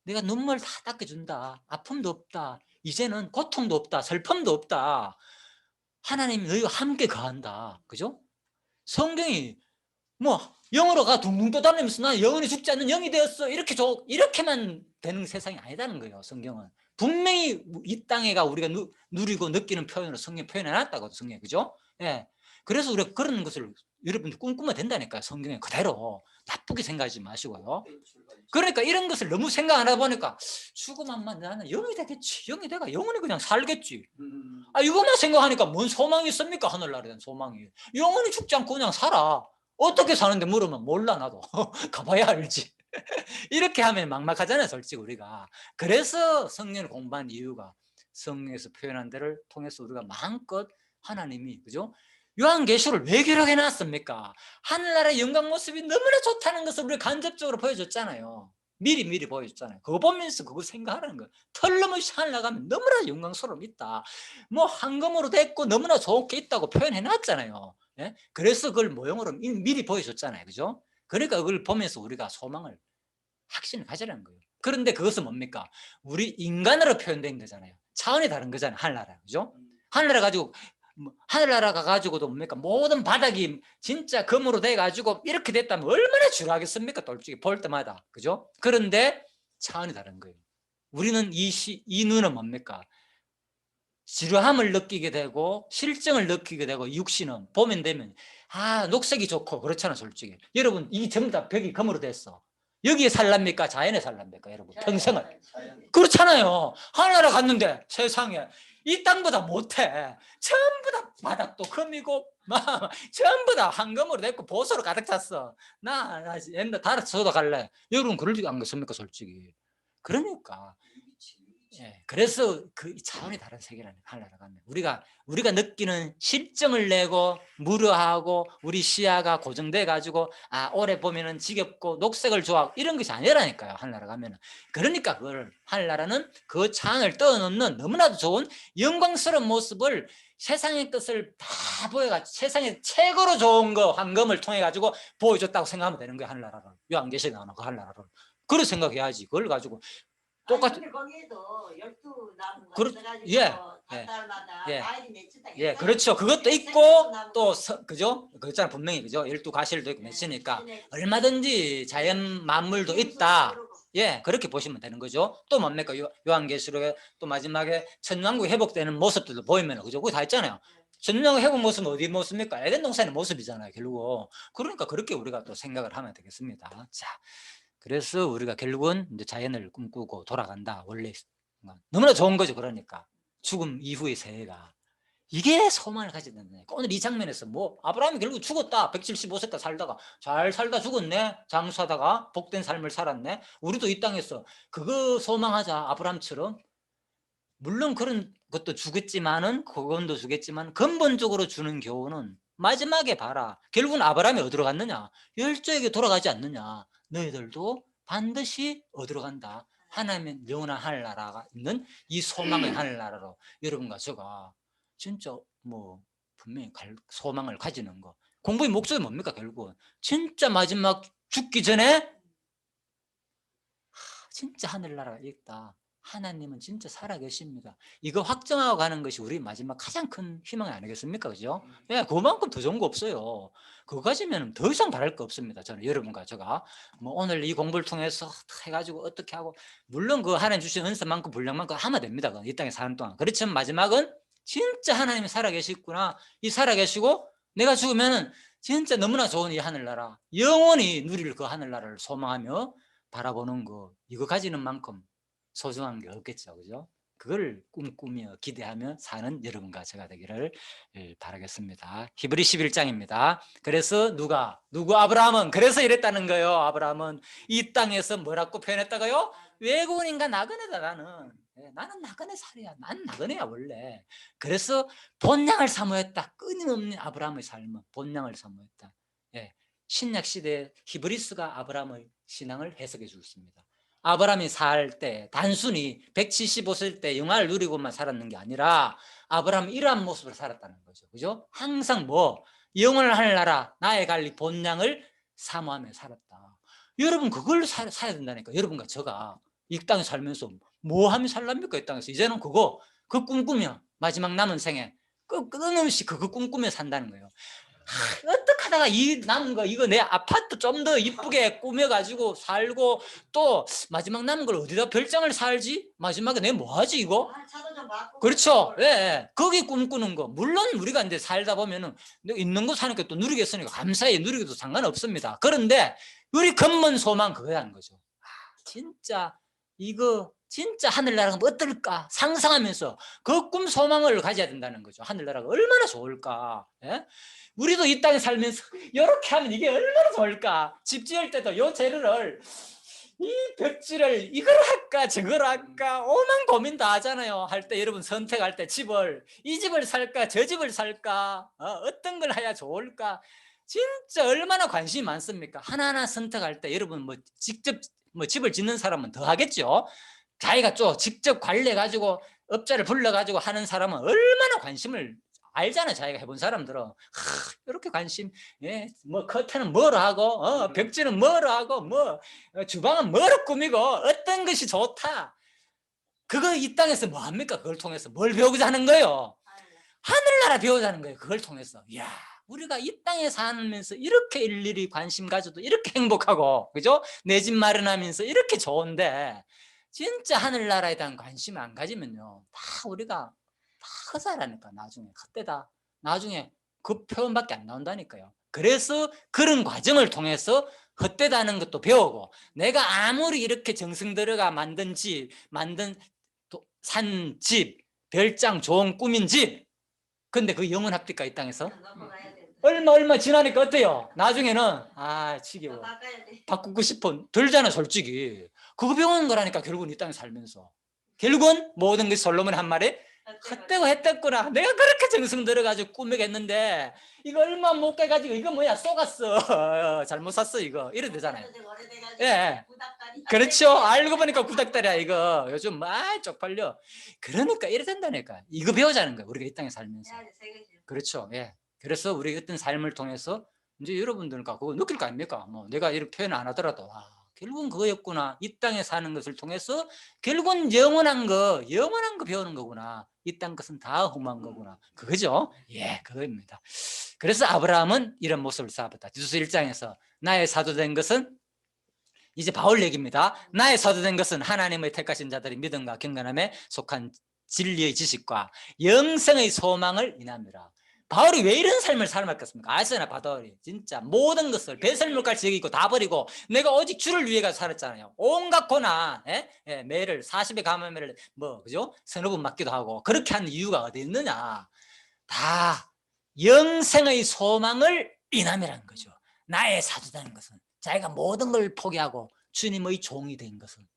내가 눈물 다 닦아준다. 아픔도 없다. 이제는 고통도 없다. 슬픔도 없다. 하나님이 너희와 함께 거한다. 그죠? 성경이 영으로가 둥둥 떠다니면서 나 영원히 죽지 않는 영이 되었어. 이렇게만 되는 세상이 아니다는 거예요. 성경은 분명히 이 땅에가 우리가 누리고 느끼는 표현으로 성경 표현해놨다고 성경 그죠? 예. 그래서 우리가 그런 것을 여러분들 꿈꾸면 된다니까요. 성경에 그대로 나쁘게 생각하지 마시고요. 그러니까 이런 것을 너무 생각 안 하다 보니까 죽음만 나는 영이 되겠지. 영이 내가 영원히 그냥 살겠지. 이것만 생각하니까 뭔 소망이 있습니까? 하늘나라에 대한 소망이. 영원히 죽지 않고 그냥 살아. 어떻게 사는데 물으면 몰라 나도. 가봐야 알지. 이렇게 하면 막막하잖아요. 솔직히 우리가. 그래서 성경을 공부한 이유가 성경에서 표현한 데를 통해서 우리가 마음껏 하나님이 그죠? 요한계시를 왜 기록해 놨습니까? 하늘나라의 영광 모습이 너무나 좋다는 것을 우리가 간접적으로 보여줬잖아요. 미리 보여줬잖아요. 그거 보면서 그거 생각하라는 거예요. 털러머시 하늘 나가면 너무나 영광스러움 있다. 황금으로 됐고 너무나 좋게 있다고 표현해 놨잖아요. 예? 그래서 그걸 모형으로 미리 보여줬잖아요. 그죠? 그러니까 그걸 보면서 우리가 소망을 확신을 가지라는 거예요. 그런데 그것은 뭡니까? 우리 인간으로 표현된 거잖아요. 차원이 다른 거잖아요. 하늘나라. 그죠? 하늘나라 가가지고도 뭡니까? 모든 바닥이 진짜 금으로 돼가지고 이렇게 됐다면 얼마나 지루하겠습니까? 솔직히 볼 때마다. 그죠? 그런데 차원이 다른 거예요. 우리는 이 눈은 뭡니까? 지루함을 느끼게 되고 실증을 느끼게 되고 육신은 보면 되면 녹색이 좋고 그렇잖아 솔직히. 여러분 이 전부 다 벽이 금으로 됐어. 여기에 살랍니까? 자연에 살랍니까? 여러분 평생을. 그렇잖아요. 하늘나라 갔는데 세상에 이 땅보다 못해. 전부 다 바닥도 금이고 전부 다 황금으로 됐고 보석으로 가득 찼어. 나 옛날 달아쳐도 갈래. 여러분 그럴 리가 안 겠습니까? 솔직히. 그러니까 예, 그래서 그 차원이 다른 세계라는 하늘나라 가면 우리가 느끼는 실정을 내고 무료하고 우리 시야가 고정돼 가지고 올해 보면은 지겹고 녹색을 좋아하고 이런 것이 아니라니까요. 하늘나라 가면은. 그러니까 그걸 하늘나라는 그 창을 떠넘는 너무나도 좋은 영광스러운 모습을 세상의 것을 다 보여가지고 세상에 최고로 좋은 거 황금을 통해 가지고 보여줬다고 생각하면 되는 거예요. 하늘나라를. 요한계시에 나오는 그 하늘나라를. 그렇게 생각해야지. 그걸 가지고 똑같은. 아니, 근데 거기에도 12나무가 그렇- 있어가지고 예, 각 달마다 예. 과일이 맺힌다. 예, 그렇죠. 그것도 있고 또 그죠? 그렇잖아 분명히 그죠? 12가시일도 있고 맺으니까 얼마든지 자연 만물도 있다. 예, 그렇게 보시면 되는 거죠. 또 뭡니까? 요한계시록에 또 마지막에 천년왕국 회복되는 모습들도 보이면 그죠? 그거 다 있잖아요. 천년왕국 회복 모습은 어디 모습입니까? 에덴 동산의 모습이잖아요, 결국. 그러니까 그렇게 우리가 또 생각을 하면 되겠습니다. 자, 그래서 우리가 결국은 이제 자연을 꿈꾸고 돌아간다. 원래 너무나 좋은 거죠. 그러니까 죽음 이후의 세계가 이게 소망을 가져야 된다니까. 오늘 이 장면에서 뭐 아브라함이 결국 죽었다. 175세까지 살다가 잘 살다 죽었네. 장수하다가 복된 삶을 살았네. 우리도 이 땅에서 그거 소망하자. 아브라함처럼. 물론 그런 것도 주겠지만은 그건도 주겠지만 근본적으로 주는 교훈은 마지막에 봐라. 결국은 아브라함이 어디로 갔느냐? 열조에게 돌아가지 않느냐? 너희들도 반드시 어디로 간다? 하나님의 영원한 하늘나라가 있는 이 소망의 하늘나라로 여러분과 제가 진짜 뭐 분명히 소망을 가지는 거. 공부의 목적이 뭡니까? 결국은 진짜 마지막 죽기 전에 진짜 하늘나라가 있다. 하나님은 진짜 살아계십니다. 이거 확정하고 가는 것이 우리 마지막 가장 큰 희망이 아니겠습니까? 그죠? 예, 그만큼 더 좋은 거 없어요. 그거 가지면 더 이상 바랄 거 없습니다. 저는 여러분과 제가 뭐 오늘 이 공부를 통해서 해가지고 어떻게 하고 물론 그 하나님 주신 은사만큼 분량만큼 하면 됩니다. 이 땅에 사는 동안. 그렇지만 마지막은 진짜 하나님이 살아계시구나. 이 살아계시고 내가 죽으면은 진짜 너무나 좋은 이 하늘나라 영원히 누릴 그 하늘나라를 소망하며 바라보는 거 이거 가지는 만큼 소중한 게 없겠죠. 그죠? 그걸 꿈꾸며 기대하며 사는 여러분과 제가 되기를 바라겠습니다. 히브리 11장입니다. 그래서 누구 아브라함은 그래서 이랬다는 거예요. 아브라함은 이 땅에서 뭐라고 표현했다고요? 외국인인가 나그네다 나는. 나는 나그네 살이야. 난 나그네야 원래. 그래서 본향을 사모했다. 끊임없는 아브라함의 삶은 본향을 사모했다. 예. 신약 시대 히브리스가 아브라함의 신앙을 해석해 주고 있습니다. 아브라함이 살 때 단순히 175세 때 영화를 누리고만 살았는 게 아니라 아브라함이 이러한 모습으로 살았다는 거죠. 그죠? 항상 뭐 영원을 하늘나라 나의 관리 본향을 사모하며 살았다. 여러분 그걸 사야 된다니까. 여러분과 제가 이 땅에 살면서 뭐 하며 살랍니까? 이 땅에서 이제는 그 꿈꾸며 마지막 남은 생에 끊임없이 그거 꿈꾸며 산다는 거예요. 어떻게 하다가 이 남은 거 이거 내 아파트 좀 더 이쁘게 꾸며가지고 살고 또 마지막 남은 걸 어디다 별장을 살지? 마지막에 내가 뭐 하지 이거? 차도 좀 바꾸고. 그렇죠. 예, 거기 꿈꾸는 거. 물론 우리가 이제 살다 보면은 있는 거 사니까 또 누리겠으니까 감사히 누리기도 상관없습니다. 그런데 우리 근본 소망 그거라는 거죠. 진짜 이거 진짜 하늘나라가 어떨까 상상하면서 그 꿈 소망을 가져야 된다는 거죠. 하늘나라가 얼마나 좋을까. 예? 우리도 이 땅에 살면서 이렇게 하면 이게 얼마나 좋을까. 집 지을 때도 요 재료를 이 벽지를 이걸 할까 저걸 할까 오만 고민 다 하잖아요. 할 때 여러분 선택할 때 이 집을 살까 저 집을 살까 어떤 걸 해야 좋을까. 진짜 얼마나 관심이 많습니까. 하나하나 선택할 때 여러분 뭐 직접 뭐 집을 짓는 사람은 더 하겠죠. 자기가 좀 직접 관리해가지고 업자를 불러가지고 하는 사람은 얼마나 관심을 알잖아요. 자기가 해본 사람들은 이렇게 관심, 예, 뭐 커튼은 뭐로 하고, 벽지는 뭐로 하고, 뭐 주방은 뭐로 꾸미고, 어떤 것이 좋다. 그거 이 땅에서 뭐 합니까? 그걸 통해서 뭘 배우고자 하는 거예요? 하늘나라 배우자는 거예요. 그걸 통해서. 이야, 우리가 이 땅에 살면서 이렇게 일일이 관심 가져도 이렇게 행복하고, 그죠? 내 집 마련하면서 이렇게 좋은데, 진짜 하늘나라에 대한 관심을 안 가지면요, 다 우리가 다 허사라니까. 나중에 그때다 나중에 그 표현밖에 안 나온다니까요. 그래서 그런 과정을 통해서 헛되다는 것도 배우고 내가 아무리 이렇게 정성 들어가 만든 산 집, 별장 좋은 꾸민 집 근데 그 영원합니까 이 땅에서? 얼마 지나니까 어때요? 나중에는 지겨워 바꾸고 싶어 들잖아 솔직히. 그거 배우는 거라니까 결국은 이 땅에 살면서. 결국은 모든 것이 솔로몬의 한 말에 헛되고 했댔구나. 내가 그렇게 정성 들어가지고 꾸미겠는데 이거 얼마 못 가가지고 이거 뭐야 속았어. 잘못 샀어 이거. 이래 되잖아요. 예. 그렇죠. 알고 보니까 구닥다리야 이거. 요즘 막 쪽팔려. 그러니까 이래 된다니까. 이거 배우자는 거야. 우리가 이 땅에 살면서. 그렇죠. 예. 그래서 우리 어떤 삶을 통해서 이제 여러분들과 그거 느낄 거 아닙니까? 뭐 내가 이렇게 표현 안 하더라도 결국은 그거였구나. 이 땅에 사는 것을 통해서 결국은 영원한 거 배우는 거구나. 이 땅 것은 다 험한 거구나. 그거죠? 예, 그거입니다. 그래서 아브라함은 이런 모습을 쌓았다. 디도서 1장에서 나의 사도된 것은 이제 바울 얘기입니다. 나의 사도된 것은 하나님의 택하신 자들의 믿음과 경건함에 속한 진리의 지식과 영생의 소망을 인합니다. 바울이 왜 이런 삶을 살았겠습니까? 아시잖아요. 바울이 진짜 모든 것을 배설물까지 여기고 다 버리고 내가 오직 주를 위해 가서 살았잖아요. 온갖 고난, 매를 40의 감염을 그죠? 서너 번 맞기도 하고 그렇게 한 이유가 어디 있느냐? 다 영생의 소망을 인함이라는 거죠. 나의 사도라는 것은 자기가 모든 걸 포기하고 주님의 종이 된 것은.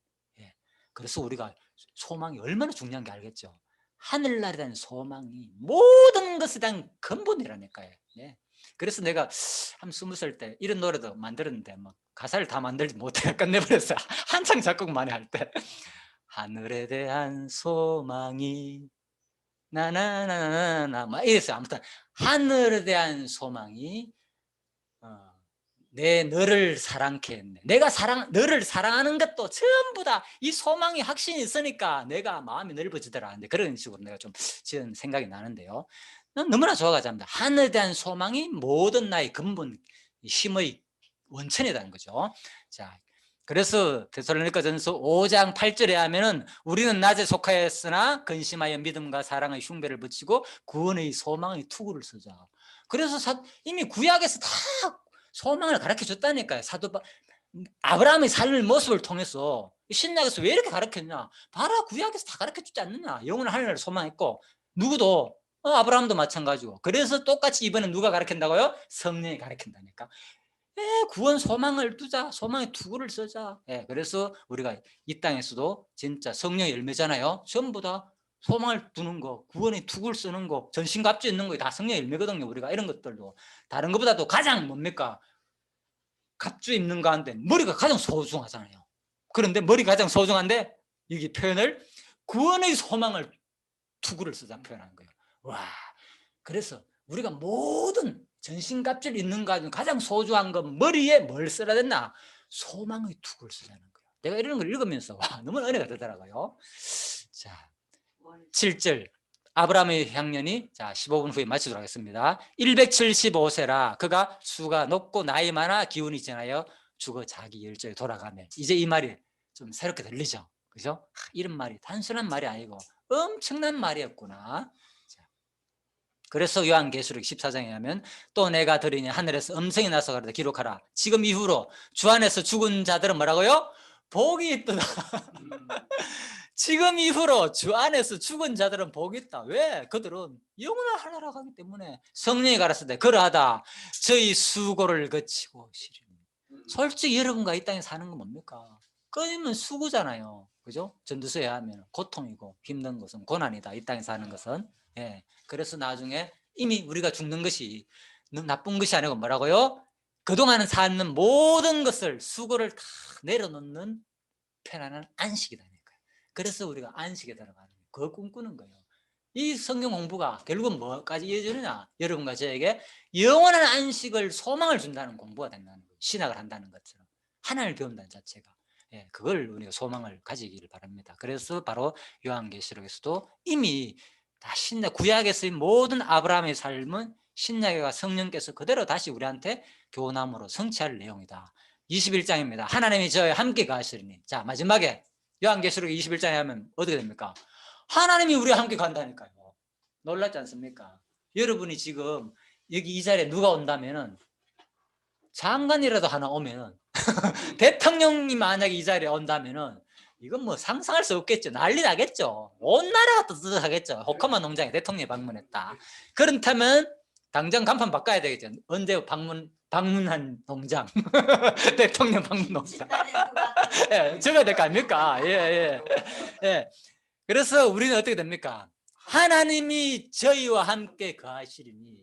그래서 우리가 소망이 얼마나 중요한 게 알겠죠. 하늘나라라는 소망이 모든 것에 대한 근본이라니까요. 그래서 내가 한 20살 때 이런 노래도 만들었는데 막 가사를 다 만들지 못해 끝내버렸어요. 한창 작곡 많이 할 때. 하늘에 대한 소망이 나나나나나 막 이랬어요. 아무튼 하늘에 대한 소망이 내 너를 사랑케 했네. 내가 너를 사랑하는 것도 전부 다 이 소망이 확신이 있으니까 내가 마음이 넓어지더라. 근데 그런 식으로 내가 좀 지은 생각이 나는데요. 난 너무나 좋아가지고 하늘에 대한 소망이 모든 나의 근본 힘의 원천이라는 거죠. 자, 그래서 데살로니가전서 5장 8절에 하면은 우리는 낮에 속하였으나 근심하여 믿음과 사랑의 흉배를 붙이고 구원의 소망의 투구를 쓰자. 그래서 이미 구약에서 다 소망을 가르쳐 줬다니까요. 아브라함의 삶의 모습을 통해서 신약에서 왜 이렇게 가르쳤냐? 봐라, 구약에서 다 가르쳐 주지 않느냐? 영원한 하늘을 소망했고 누구도 아브라함도 마찬가지고. 그래서 똑같이 이번에 누가 가르친다고요? 성령이 가르친다니까. 구원 소망을 두자. 소망의 투구를 쓰자. 그래서 우리가 이 땅에서도 진짜 성령의 열매잖아요. 전부 다 소망을 두는 거, 구원의 투구를 쓰는 거, 전신갑주 있는 거 다 성령의 열매거든요. 우리가 이런 것들도 다른 것보다도 가장 뭡니까? 갑주 입는 가운데 머리가 가장 소중하잖아요. 그런데 머리가 가장 소중한데 여기 표현을 구원의 소망을 투구를 쓰자 표현한 거예요. 와, 그래서 우리가 모든 전신갑주를 입는 가운데 가장 소중한 건 머리에 뭘 써야 됐나? 소망의 투구를 쓰자는 거예요. 내가 이런 걸 읽으면서 와, 너무 은혜가 되더라고요. 자, 7절 아브라함의 향년이 15분 후에 마치도록 하겠습니다. 175세라 그가 수가 높고 나이 많아 기운이 지나여 죽어 자기 열조에 돌아가면. 이제 이 말이 좀 새롭게 들리죠. 그죠? 이런 말이 단순한 말이 아니고 엄청난 말이었구나. 그래서 요한계시록 14장에 하면 또 내가 들으니 하늘에서 음성이 나서 가로되 기록하라. 지금 이후로 주 안에서 죽은 자들은 뭐라고요? 복이 있도다. 지금 이후로 주 안에서 죽은 자들은 복이 있다. 왜? 그들은 영원한 하나라 가기 때문에. 성령이 가르치되 그러하다 저희 수고를 거치고 시리니. 솔직히 여러분과 이 땅에 사는 건 뭡니까? 끊이면 수고잖아요. 그죠? 전도서에 하면 고통이고 힘든 것은 고난이다. 이 땅에 사는 것은. 그래서 나중에 이미 우리가 죽는 것이 나쁜 것이 아니고 뭐라고요? 그동안 사는 모든 것을 수고를 다 내려놓는 편안한 안식이다. 그래서 우리가 안식에 들어가는 거예요. 그걸 꿈꾸는 거예요. 이 성경 공부가 결국은 뭐까지 이어지느냐? 여러분과 저에게 영원한 안식을 소망을 준다는 공부가 된다는 거예요. 신학을 한다는 것처럼 하나님을 배운다는 자체가. 그걸 우리가 소망을 가지기를 바랍니다. 그래서 바로 요한계시록에서도 이미 다 구약에서의 모든 아브라함의 삶은 신약과 성령께서 그대로 다시 우리한테 교훈함으로 성취할 내용이다. 21장입니다. 하나님이 저와 함께 가시리니. 자, 마지막에 요한계시록 21장에 하면 어떻게 됩니까? 하나님이 우리와 함께 간다니까요. 놀랍지 않습니까? 여러분이 지금 여기 이 자리에 누가 온다면은 장관이라도 하나 오면은 대통령이 만약에 이 자리에 온다면은 이건 뭐 상상할 수 없겠죠. 난리 나겠죠. 온 나라가 뜨뜻하겠죠. 호카마 농장에 대통령이 방문했다. 그렇다면 당장 간판 바꿔야 되겠죠. 언제 방문한 농장. 대통령 방문 농장. 적어야 될 거 아닙니까? 그래서 우리는 어떻게 됩니까? 하나님이 저희와 함께 거하시리니,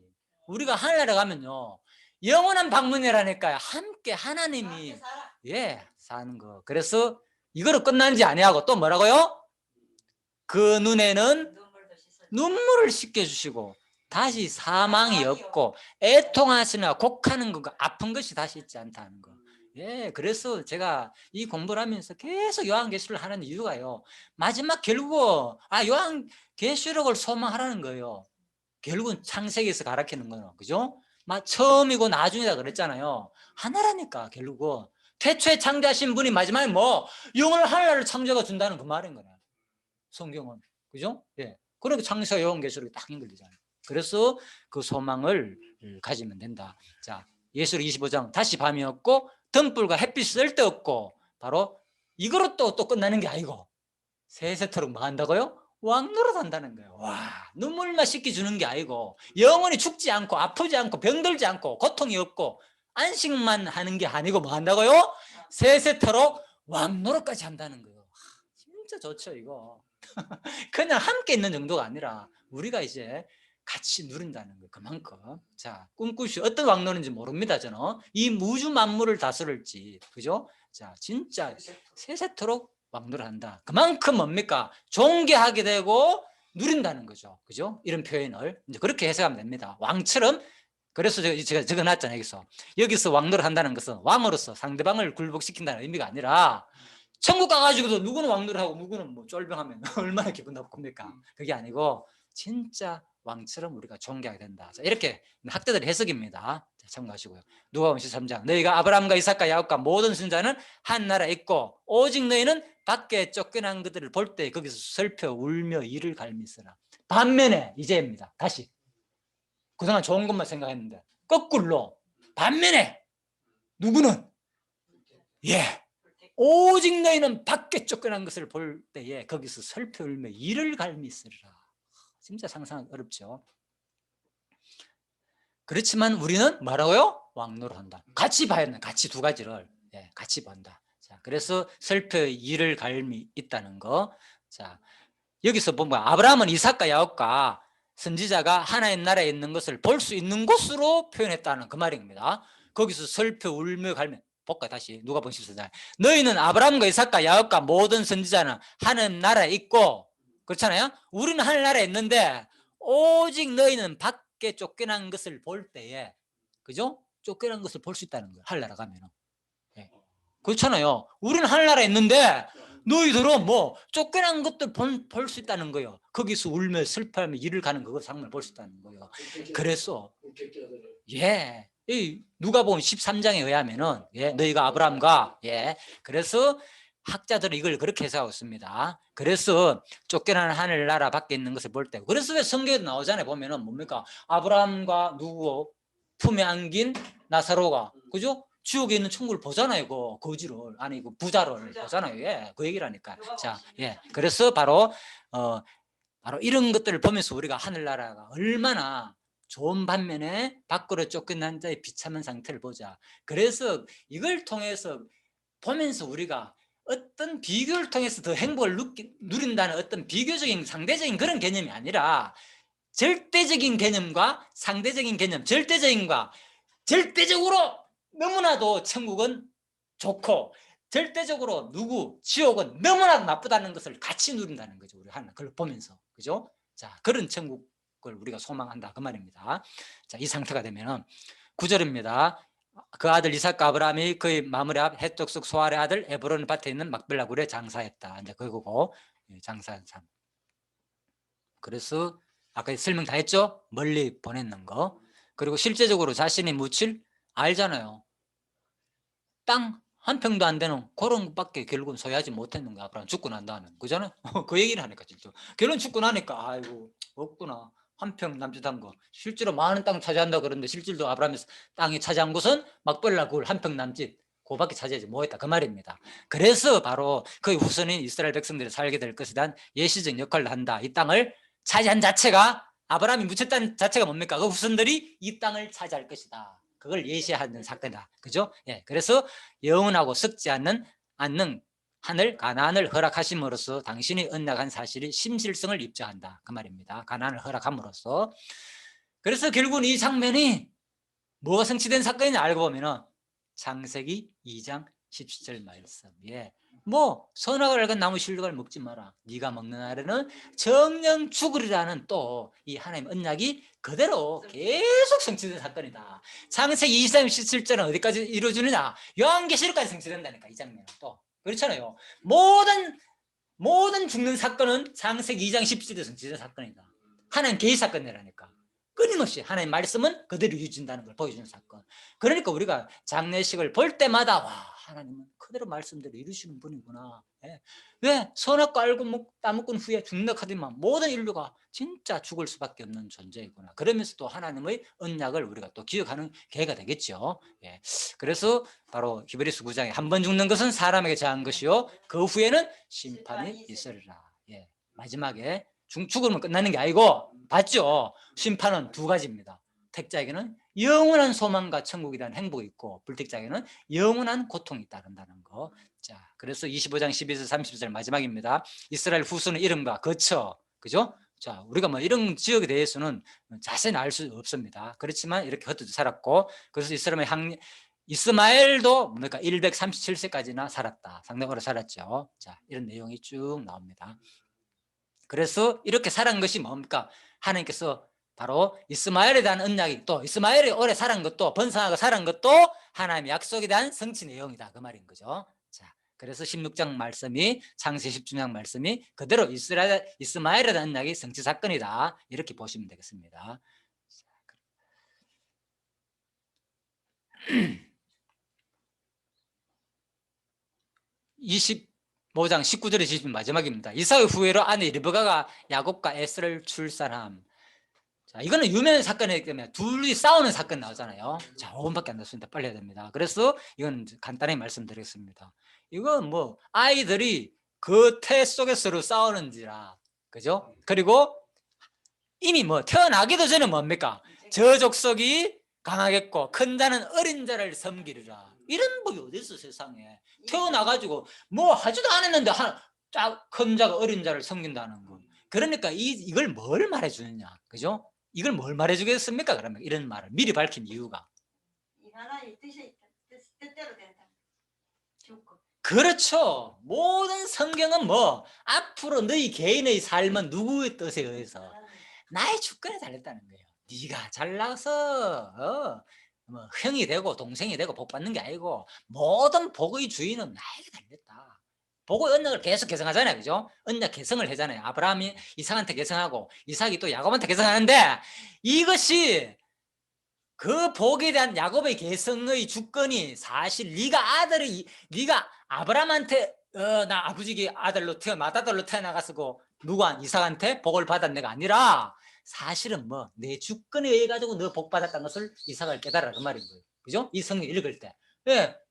우리가 하늘나라 가면요 영원한 방문이라니까요. 함께 하나님이 함께 살아. 예 사는 거. 그래서 이거로 끝나는지 아니하고 또 뭐라고요? 그 눈에는 눈물도 씻어. 눈물을 씻겨주시고 다시 사망이 없고 애통하시나 곡하는 것과 아픈 것이 다시 있지 않다는 거. 예, 그래서 제가 이 공부를 하면서 계속 요한계시를 하는 이유가요, 마지막 결국 요한계시록을 소망하라는 거예요. 결국은 창세기에서 가르치는 거는, 그죠? 처음이고 나중이다 그랬잖아요. 하나라니까. 결국은 태초에 창조하신 분이 마지막에 뭐 영원을 하나를 창조가 준다는 그 말인 거야, 성경은. 그죠? 예. 그러니까 창세기 요한계시록이 딱 연결되잖아요. 그래서 그 소망을 가지면 된다. 자, 예수록 25장 다시 밤이었고 등불과 햇빛이 쓸데없고, 바로 이거로 또 끝나는 게 아니고 세세토록 뭐 한다고요? 왕노릇 한다는 거예요. 와, 눈물만 씻겨주는 게 아니고 영원히 죽지 않고 아프지 않고 병들지 않고 고통이 없고 안식만 하는 게 아니고 뭐 한다고요? 세세토록 왕노릇까지 한다는 거예요. 진짜 좋죠 이거. 그냥 함께 있는 정도가 아니라 우리가 이제 같이 누린다는 거예요. 그만큼. 자, 꿈꾸시 어떤 왕노릇인지 모릅니다. 저는 이 무주 만물을 다스릴지, 그죠? 자, 진짜 세세토록 왕노릇 한다. 그만큼 뭡니까? 존귀하게 되고 누린다는 거죠. 그죠? 이런 표현을 이제 그렇게 해석하면 됩니다. 왕처럼. 그래서 제가 적어놨잖아요. 여기서 왕노릇 한다는 것은 왕으로서 상대방을 굴복시킨다는 의미가 아니라, 천국 가가지고도 누구는 왕노릇하고 누구는 뭐 쫄병하면 얼마나 기분 나쁩니까? 그게 아니고 진짜 왕처럼 우리가 존경하게 된다. 자, 이렇게 학자들의 해석입니다. 자, 참고하시고요. 누가복음 13장, 너희가 아브라함과 이삭과 야곱과 모든 선자는 한 나라에 있고 오직 너희는 밖에 쫓겨난 그들을 볼 때 거기서 슬퍼 울며 이를 갈미쓰라. 반면에 이제입니다. 다시 그동안 좋은 것만 생각했는데 거꾸로 반면에 누구는 오직 너희는 밖에 쫓겨난 것을 볼 때에 거기서 슬퍼 울며 이를 갈미쓰리라. 진짜 상상하기 어렵죠. 그렇지만 우리는 뭐라고요? 왕노릇 한다. 같이 봐야 된다. 같이 두 가지를 같이 본다. 자, 그래서 슬퍼 이를 갈미 있다는 거. 자, 여기서 보면 아브라함은 이삭과 야곱과 선지자가 하나님 나라에 있는 것을 볼 수 있는 곳으로 표현했다는 그 말입니다. 거기서 슬퍼 울며 갈며, 볼까 다시 누가복음 14장, 너희는 아브라함과 이삭과 야곱과 모든 선지자는 하나님 나라에 있고, 그렇잖아요. 우리는 하나님 나라에 있는데 오직 너희는 밖에 쫓겨난 것을 볼 때에, 그죠? 쫓겨난 것을 볼 수 있다는 거예요. 하늘나라 가면은. 그렇잖아요. 우리는 하늘나라에 있는데 너희들은 뭐 쫓겨난 것들 볼 수 있다는 거예요. 거기서 울며 슬퍼하며 이를 가는 그거 장면을 볼 수 있다는 거예요. 그래서 이 누가복음 13장에 의하면은 너희가 아브라함과 그래서 학자들은 이걸 그렇게 해석하고 있습니다. 그래서 쫓겨난 하늘나라 밖에 있는 것을 볼 때, 그래서 왜 성경에도 나오잖아요. 보면은 뭡니까? 아브라함과 누구 품에 안긴 나사로가, 그죠? 지옥에 있는 천국을 보잖아요. 그 거지를, 아니 그 부자를 보잖아요. 그 얘기라니까. 자, 그래서 바로 이런 것들을 보면서 우리가 하늘나라가 얼마나 좋은 반면에 밖으로 쫓겨난 자의 비참한 상태를 보자. 그래서 이걸 통해서 보면서 우리가 어떤 비교를 통해서 더 행복을 누린다는 어떤 비교적인 상대적인 그런 개념이 아니라 절대적인 개념과 상대적인 개념, 절대적으로 너무나도 천국은 좋고 절대적으로 지옥은 너무나도 나쁘다는 것을 같이 누린다는 거죠. 우리 하나 그걸 보면서, 그죠? 자, 그런 천국을 우리가 소망한다 그 말입니다. 자, 이 상태가 되면은 9절입니다. 그 아들 이삭과 아브라함이 그의 마므리 앞 헷족속 소알의 아들 에브론 밭에 있는 막벨라 굴에 장사했다. 이제 그거고, 장사한 삶. 그래서 아까 설명 다 했죠? 멀리 보냈는 거. 그리고 실제적으로 자신이 묻힐 알잖아요. 땅 한 평도 안 되는 그런 것밖에 결국은 소유하지 못했는 거야. 아브라함 죽고 난 다음에. 그잖아요? 그 얘기를 하니까 진짜. 결론 죽고 나니까 아이고 없구나. 한 평 남짓한 거. 실제로 많은 땅 차지한다 그러는데 실제로 아브라함이 땅이 차지한 곳은 막벨라 굴 한 평 남짓. 그밖에 차지하지 못했다 그 말입니다. 그래서 바로 그 후손인 이스라엘 백성들이 살게 될 것에 대한 예시적 역할을 한다. 이 땅을 차지한 자체가, 아브라함이 묻혔다는 자체가 뭡니까? 그 후손들이 이 땅을 차지할 것이다. 그걸 예시하는 사건이다. 그죠? 그래서 영원하고 썩지 않는 하늘 가나안을 허락하심으로써 당신이 언약한 사실이 심실성을 입증한다 그 말입니다. 가나안을 허락함으로써. 그래서 결국은 이 장면이 뭐가 성취된 사건이냐 알고 보면은 창세기 2장 17절 말씀. 뭐 선악을 알건 나무 실력을 먹지 마라. 네가 먹는 날에는 정령 죽으리라는 또 이 하나님 언약이 그대로 계속 성취된 사건이다. 창세기 2장 17절은 어디까지 이루어지느냐? 요한계시록까지 성취된다니까 이 장면은 또 그렇잖아요. 모든 죽는 사건은 창세기 2장 17절에 성취된 사건이다. 하나님 계획 사건이라니까. 끊임없이 하나님 말씀은 그대로 이루어진다는 걸 보여주는 사건. 그러니까 우리가 장례식을 볼 때마다 와 하나님은 그대로 말씀대로 이루시는 분이구나. 왜? 선악과 알고 따먹은 후에 죽는다 하더만 모든 인류가 진짜 죽을 수밖에 없는 존재이구나. 그러면서 또 하나님의 언약을 우리가 또 기억하는 계기가 되겠죠. 그래서 바로 히브리서 9장에 한 번 죽는 것은 사람에게 정한 것이요 그 후에는 심판이 있으리라. 마지막에 죽으면 끝나는 게 아니고 봤죠? 심판은 두 가지입니다. 택자에게는 영원한 소망과 천국이라는 행복이 있고 불택자에게는 영원한 고통이 따른다는 거. 자, 그래서 25장 12절 30절 마지막입니다. 이스라엘 후손의 이름과 거처, 그죠? 자, 우리가 뭐 이런 지역에 대해서는 자세히 알 수 없습니다. 그렇지만 이렇게 흩어져 살았고, 그래서 이스마엘도 뭡니까 137세까지나 살았다. 상당히 오래 살았죠. 자, 이런 내용이 쭉 나옵니다. 그래서 이렇게 살은 것이 뭡니까? 하나님께서 바로 이스마엘에 대한 언약이 또 이스마엘이 오래 살은 것도 번성하고 살은 것도 하나님의 약속에 대한 성취 내용이다 그 말인 거죠. 자, 그래서 16장 말씀이 창세기 10장 말씀이 그대로 이스마엘에 대한 언약이 성취 사건이다 이렇게 보시면 되겠습니다. 25장 19절에 지금 마지막입니다. 이삭의 후예로 아내 리브가가 야곱과 에스를 출산함. 자, 이거는 유명한 사건이기 때문에 둘이 싸우는 사건 나오잖아요. 자, 5분밖에 안 됐습니다. 빨리 해야 됩니다. 그래서 이건 간단히 말씀드리겠습니다. 이건 뭐 아이들이 그 태 속에 서로 싸우는지라, 그죠? 그리고 이미 뭐 태어나기도 전에 뭡니까? 저 족속이 강하겠고 큰 자는 어린 자를 섬기리라. 이런 법이 어디 있어 세상에. 태어나가지고 뭐 하지도 않았는데 큰 자가 어린 자를 섬긴다는 거. 그러니까 이걸 뭘 말해주느냐, 그죠? 이걸 뭘 말해주겠습니까? 그러면 이런 말을 미리 밝힌 이유가. 이 하나의 뜻대로 된다. 그렇죠. 모든 성경은 뭐 앞으로 너희 개인의 삶은 누구의 뜻에 의해서 나의 주권에 달렸다는 거예요. 네가 잘나서 뭐 형이 되고 동생이 되고 복 받는 게 아니고 모든 복의 주인은 나에게 달렸다. 복의 언약을 계속 개성하잖아요, 그죠? 언약 개성을 하잖아요. 아브라함이 이삭한테 개성하고 이삭이 또 야곱한테 개성하는데 이것이 그 복에 대한 야곱의 개성의 주권이 사실 네가 아브라함한테 나 아버지 아들로 맏아들로 태어나가지고 누구한 이삭한테 복을 받은 내가 아니라 사실은 뭐 내 주권에 의해 가지고 너 복 받았다는 것을 이삭을 깨달으라 그 말인 거예요. 그죠? 이 성경 읽을 때.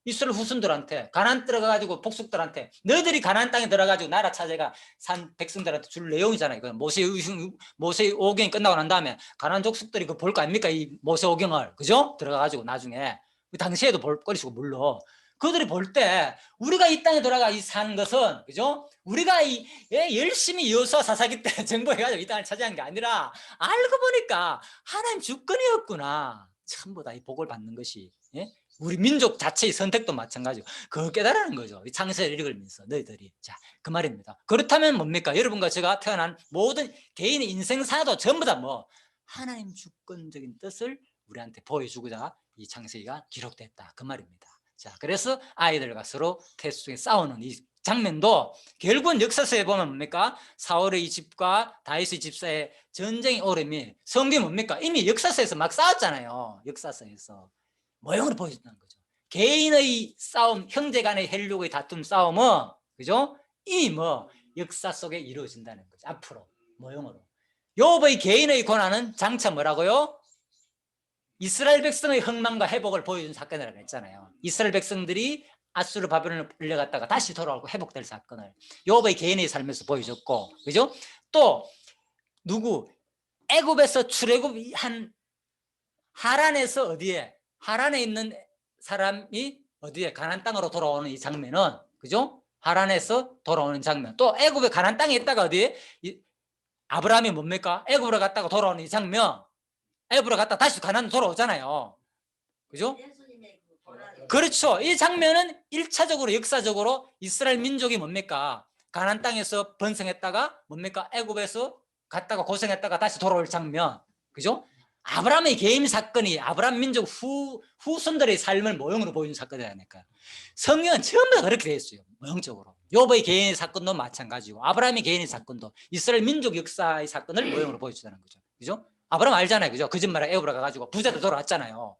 이스라엘 후손들한테 가나안 들어가가지고 복속들한테 너희들이 가나안 땅에 들어가지고 나라 차제가 산 백성들한테 줄 내용이잖아요. 이거 모세의 오경이 끝나고 난 다음에 가나안 족속들이 그 볼 거 아닙니까? 이 모세 오경을 그죠? 들어가가지고 나중에 그 당시에도 볼거리시고 물론 그들이 볼 때 우리가 이 땅에 들어가 사는 것은 그죠? 우리가 열심히 여호수아 사사기 때 정복해가지고 이 땅을 차지한 게 아니라 알고 보니까 하나님 주권이었구나. 전부 다 이 복을 받는 것이. 우리 민족 자체의 선택도 마찬가지고 그거 깨달은 거죠. 이 창세를 읽으면서 너희들이. 자, 그 말입니다. 그렇다면 뭡니까? 여러분과 제가 태어난 모든 개인의 인생사도 전부 다 뭐 하나님 주권적인 뜻을 우리한테 보여주고자 이 창세기가 기록됐다 그 말입니다. 자, 그래서 아이들과 서로 태수 중에 싸우는 이 장면도 결국은 역사서에 보면 뭡니까? 사울의 이 집과 다윗의 집 사이에 전쟁이 오름이 성경이 뭡니까? 이미 역사서에서 막 싸웠잖아요. 역사서에서 모형으로 보여준다는 거죠. 개인의 싸움, 형제 간의 혈육의 다툼 싸움은 그죠? 이미 뭐 역사 속에 이루어진다는 거죠. 앞으로 모형으로. 욥의 개인의 고난은 장차 뭐라고요? 이스라엘 백성의 흥망과 회복을 보여준 사건이라고 했잖아요. 이스라엘 백성들이 아수르 바벨론을 끌려갔다가 다시 돌아오고 회복될 사건을 욥의 개인의 삶에서 보여줬고, 그죠? 또 누구 애굽에서 출애굽한 하란에서 어디에 하란에 있는 사람이 어디에 가나안 땅으로 돌아오는 이 장면은 그죠? 하란에서 돌아오는 장면. 또 애굽의 가나안 땅에 있다가 어디 아브라함이 뭡니까? 애굽으로 갔다가 돌아오는 이 장면. 애굽으로 갔다가 다시 가나안 돌아오잖아요. 그죠? 그렇죠. 이 장면은 1차적으로 역사적으로 이스라엘 민족이 뭡니까? 가나안 땅에서 번성했다가 뭡니까? 애굽에서 갔다가 고생했다가 다시 돌아올 장면. 그죠? 아브라함의 개인 사건이 아브라함 민족 후손들의 삶을 모형으로 보여주는 사건이 아닐까요? 성경은 전부 다 그렇게 되어 있어요. 모형적으로. 욥의 개인의 사건도 마찬가지고 아브라함의 개인의 사건도 이스라엘 민족 역사의 사건을 모형으로 보여주는 거죠. 그죠? 아브라함 알잖아요. 그죠? 거짓말에 애굽으로 가가지고 부자도 돌아왔잖아요.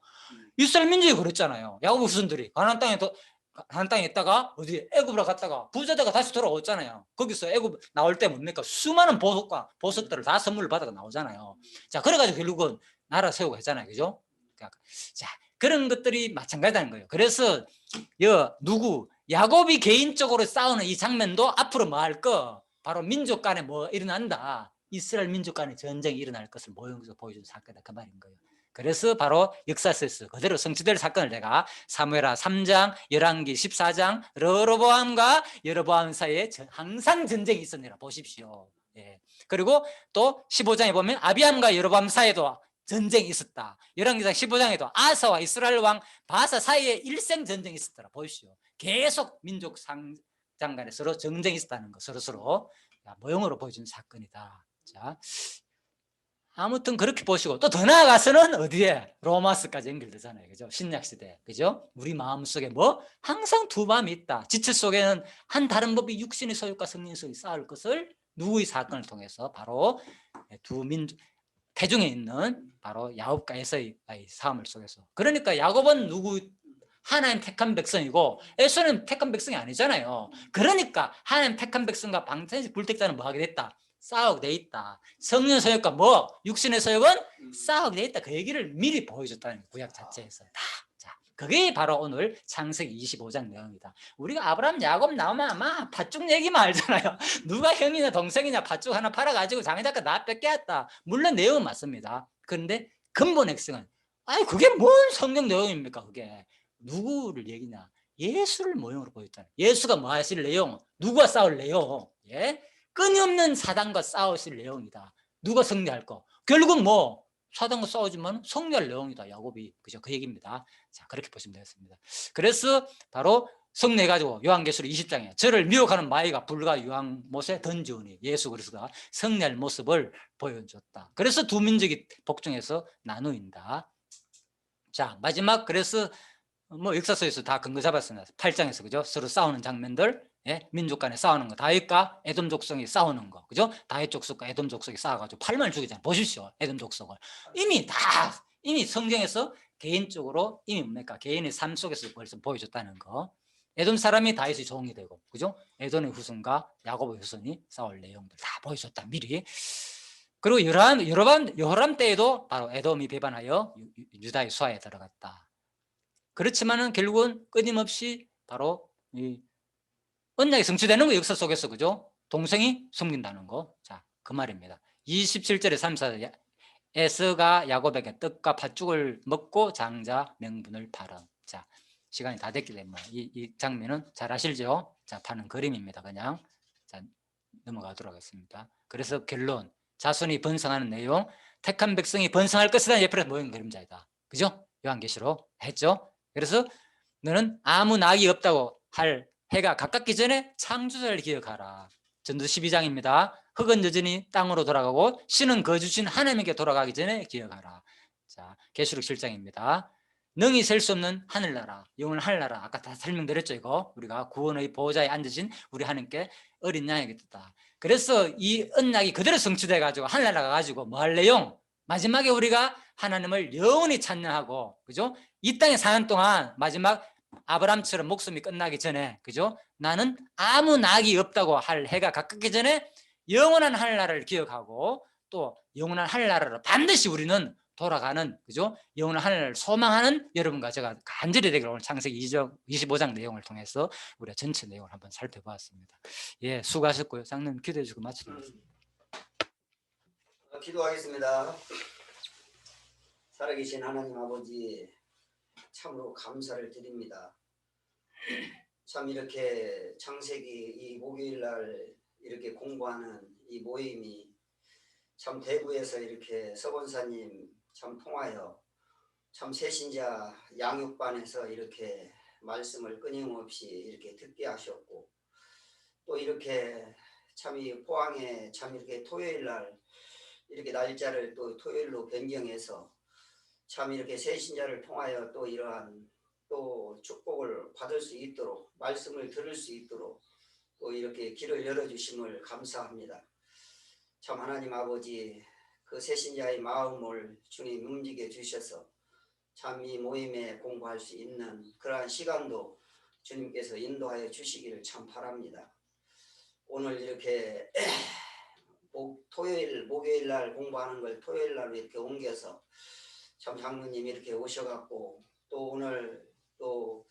이스라엘 민족이 그랬잖아요. 야곱 후손들이 가나안 땅에 있다가 어디 애굽으로 갔다가 부자다가 다시 돌아왔잖아요. 거기서 애굽 나올 때 뭡니까? 수많은 보석들을 다 선물을 받아가 나오잖아요. 자, 그래가지고 결국은 나라 세우고 했잖아요. 그죠? 자, 그런 것들이 마찬가지라는 거예요. 그래서 야곱이 개인적으로 싸우는 이 장면도 앞으로 뭐 할 거? 바로 민족 간에 뭐 일어난다. 이스라엘 민족 간에 전쟁이 일어날 것을 모형으로 보여준 사건이다. 그 말인 거예요. 그래서 바로 역사서에서 그대로 성취될 사건을 내가 사무엘하 3장, 열왕기 14장 여로보암과 여로보암 사이에 항상 전쟁이 있었느라 보십시오. 예. 그리고 또 15장에 보면 아비암과 여로보암 사이에도 전쟁이 있었다. 열왕기상 15장에도 아사와 이스라엘 왕 바사 사이에 일생 전쟁이 있었더라. 보십시오. 계속 민족 상장 간에 서로 전쟁이 있었다는 거 서로 모형으로 보여준 사건이다. 자, 아무튼 그렇게 보시고 또 더 나아가서는 어디에? 로마서까지 연결되잖아요. 그죠? 신약시대. 그죠? 우리 마음속에 뭐? 항상 두 마음이 있다. 지체 속에는 한 다른 법이 육신의 소유과 성령의 소유가 쌓을 것을 누구의 사건을 통해서 바로 두 민족 태중에 있는 바로 야곱과 에서의 싸움을 속에서. 그러니까 야곱은 누구? 하나님 택한 백성이고 에서는 택한 백성이 아니잖아요. 그러니까 하나님 택한 백성과 방탄시 불택자는 뭐 하게 됐다? 싸우게 돼 있다. 성령 소욕과 뭐? 육신의 소욕은 싸우게 돼 있다. 그 얘기를 미리 보여줬다는 구약 자체에서 다. 자, 그게 바로 오늘 창세기 25장 내용이다. 우리가 아브라함, 야곱 나오면 아마 팥죽 얘기만 알잖아요. 누가 형이냐 동생이냐 팥죽 하나 팔아가지고 장에다가 나 뺏겨왔다. 물론 내용은 맞습니다. 그런데 근본 핵심은 아니 그게 뭔 성경 내용입니까? 그게 누구를 얘기냐? 예수를 모형으로 보였잖아요. 예수가 뭐 하실 내용? 누구와 싸울 내용? 예? 끊임없는 사단과 싸우실 내용이다. 누가 승리할 거? 결국 뭐 사단과 싸우지만 승리할 내용이다. 야곱이. 그죠? 그 얘기입니다. 자, 그렇게 보시면 되겠습니다. 그래서 바로 승리해가지고 요한계시록 20장에 저를 미혹하는 마귀가 불과 유황못에 던지우니 예수 그리스도가 승리할 모습을 보여줬다. 그래서 두 민족이 복종해서 나누인다. 자, 마지막 그래서 뭐 역사서에서 다 근거 잡았습니다. 8장에서 그죠? 서로 싸우는 장면들, 예? 민족 간에 싸우는 거, 다윗과 에돔 족속이 싸우는 거, 그죠? 다윗 족속과 에돔 족속이 싸워가지고 8만을 죽이잖아요. 보십시오, 에돔 족속을 이미 성경에서 개인적으로 이미 뭡니까? 개인의 삶 속에서 벌써 보여줬다는 거. 에돔 사람이 다윗의 종이 되고, 그죠? 에돔의 후손과 야곱의 후손이 싸울 내용들 다 보여줬다 미리. 그리고 여호람 때에도 바로 에돔이 배반하여 유다의 수하에 들어갔다. 그렇지만은 결국은 끊임없이 바로 이 언약이 성취되는 거 역사 속에서 그죠? 동생이 숨긴다는 거. 자, 그 말입니다. 27절에 34절 에서가 야곱에게 떡과 팥죽을 먹고 장자 명분을 팔아. 자, 시간이 다 됐기 때문에 이 장면은 잘 아실죠? 자, 파는 그림입니다. 그냥 자, 넘어가도록 하겠습니다. 그래서 결론 자손이 번성하는 내용 택한 백성이 번성할 것이라는 예표를 모형 그림자이다. 그죠? 요한계시록 했죠? 그래서 너는 아무 낙이 없다고 할 해가 가깝기 전에 창조자를 기억하라. 전도 12장입니다. 흙은 여전히 땅으로 돌아가고 신은 거주신 하나님에게 돌아가기 전에 기억하라. 자, 계시록 7장입니다. 능히 셀 수 없는 하늘나라, 영원한 하늘나라. 아까 다 설명드렸죠. 이거 우리가 구원의 보호자에 앉으신 우리 하나님께 어린 양에게 떴다. 그래서 이 언약이 그대로 성취돼 가지고 하늘나라 가지고 뭐 할 내용? 마지막에 우리가 하나님을 영원히 찬양하고, 그죠? 이 땅에 사는 동안 마지막 아브람처럼 목숨이 끝나기 전에, 그죠? 나는 아무 낙이 없다고 할 해가 가깝기 전에 영원한 하늘나라를 기억하고 또 영원한 하늘나라로 반드시 우리는 돌아가는, 그죠? 영원한 하늘나라를 소망하는 여러분과 제가 간절히 되기를 오늘 창세기 25장 내용을 통해서 우리가 전체 내용을 한번 살펴보았습니다. 예, 수고하셨고요. 장로님 기도해 주고 마치겠습니다. 기도하겠습니다. 살아계신 하나님 아버지, 참으로 감사를 드립니다. 참 이렇게 창세기 이 목요일 날 이렇게 공부하는 이 모임이 참 대구에서 이렇게 서본사님 참 통하여 참 새신자 양육반에서 이렇게 말씀을 끊임없이 이렇게 듣게 하셨고, 또 이렇게 참 이 포항에 참 이렇게 토요일 날 이렇게 날짜를 또 토요일로 변경해서 참 이렇게 새신자를 통하여 또 이러한 또 축복을 받을 수 있도록 말씀을 들을 수 있도록 또 이렇게 길을 열어주심을 감사합니다. 참 하나님 아버지, 그 새신자의 마음을 주님 움직여 주셔서 참 이 모임에 공부할 수 있는 그러한 시간도 주님께서 인도하여 주시기를 참 바랍니다. 오늘 이렇게 목요일 날 공부하는 걸 토요일 날로 이렇게 옮겨서 참 장로님 이렇게 오셔갖고, 또 오늘 또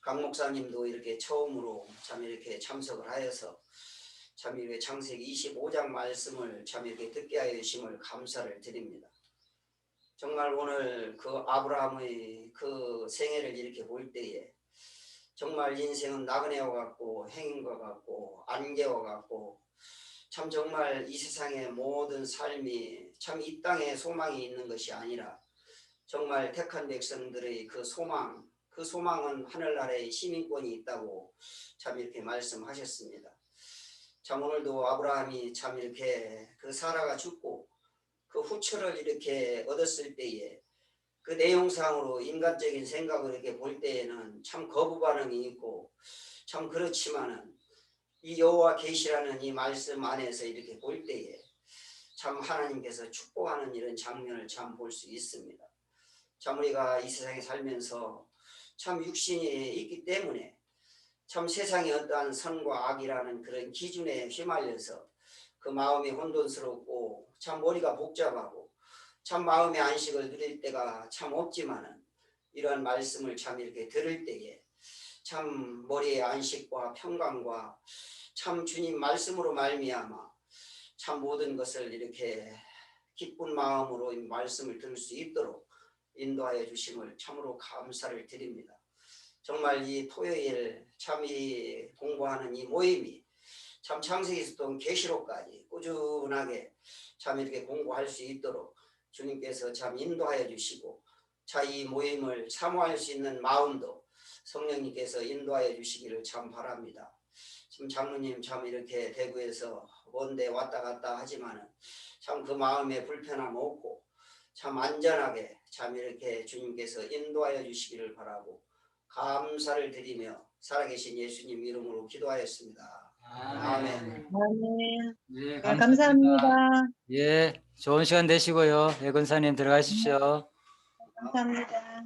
강 목사님도 이렇게 처음으로 참 이렇게 참석을 하여서 참 이렇게 창세기 25장 말씀을 참 이렇게 듣게 하여 주심을 감사를 드립니다. 정말 오늘 그 아브라함의 그 생애를 이렇게 볼 때에 정말 인생은 나그네와 같고 행인과 같고 안개와 같고, 참 정말 이 세상의 모든 삶이 참 이 땅에 소망이 있는 것이 아니라 정말 택한 백성들의 그 소망은 하늘나라의 시민권이 있다고 참 이렇게 말씀하셨습니다. 참 오늘도 아브라함이 참 이렇게 그 사라가 죽고 그 후처를 이렇게 얻었을 때에 그 내용상으로 인간적인 생각을 이렇게 볼 때에는 참 거부 반응이 있고, 참 그렇지만은 이 여호와 계시라는 이 말씀 안에서 이렇게 볼 때에 참 하나님께서 축복하는 이런 장면을 참 볼 수 있습니다. 참 우리가 이 세상에 살면서 참 육신이 있기 때문에 참 세상의 어떠한 선과 악이라는 그런 기준에 휘말려서 그 마음이 혼돈스럽고 참 머리가 복잡하고 참 마음의 안식을 누릴 때가 참 없지만은, 이러한 말씀을 참 이렇게 들을 때에 참 머리의 안식과 평강과 참 주님 말씀으로 말미암아 참 모든 것을 이렇게 기쁜 마음으로 이 말씀을 들을 수 있도록 인도하여 주심을 참으로 감사를 드립니다. 정말 이 토요일 참 이 공부하는 이 모임이 참 창세기부터 계시록까지 꾸준하게 참 이렇게 공부할 수 있도록 주님께서 참 인도하여 주시고, 자 이 모임을 사모할 수 있는 마음도 성령님께서 인도하여 주시기를 참 바랍니다. 지금 장로님 참 이렇게 대구에서 먼데 왔다 갔다 하지만은 참 그 마음에 불편함 없고 참 안전하게 참 이렇게 주님께서 인도하여 주시기를 바라고 감사를 드리며 살아계신 예수님 이름으로 기도하였습니다. 아멘. 아멘. 예, 감사합니다. 예, 좋은 시간 되시고요. 예, 권사님 들어가십시오. 감사합니다.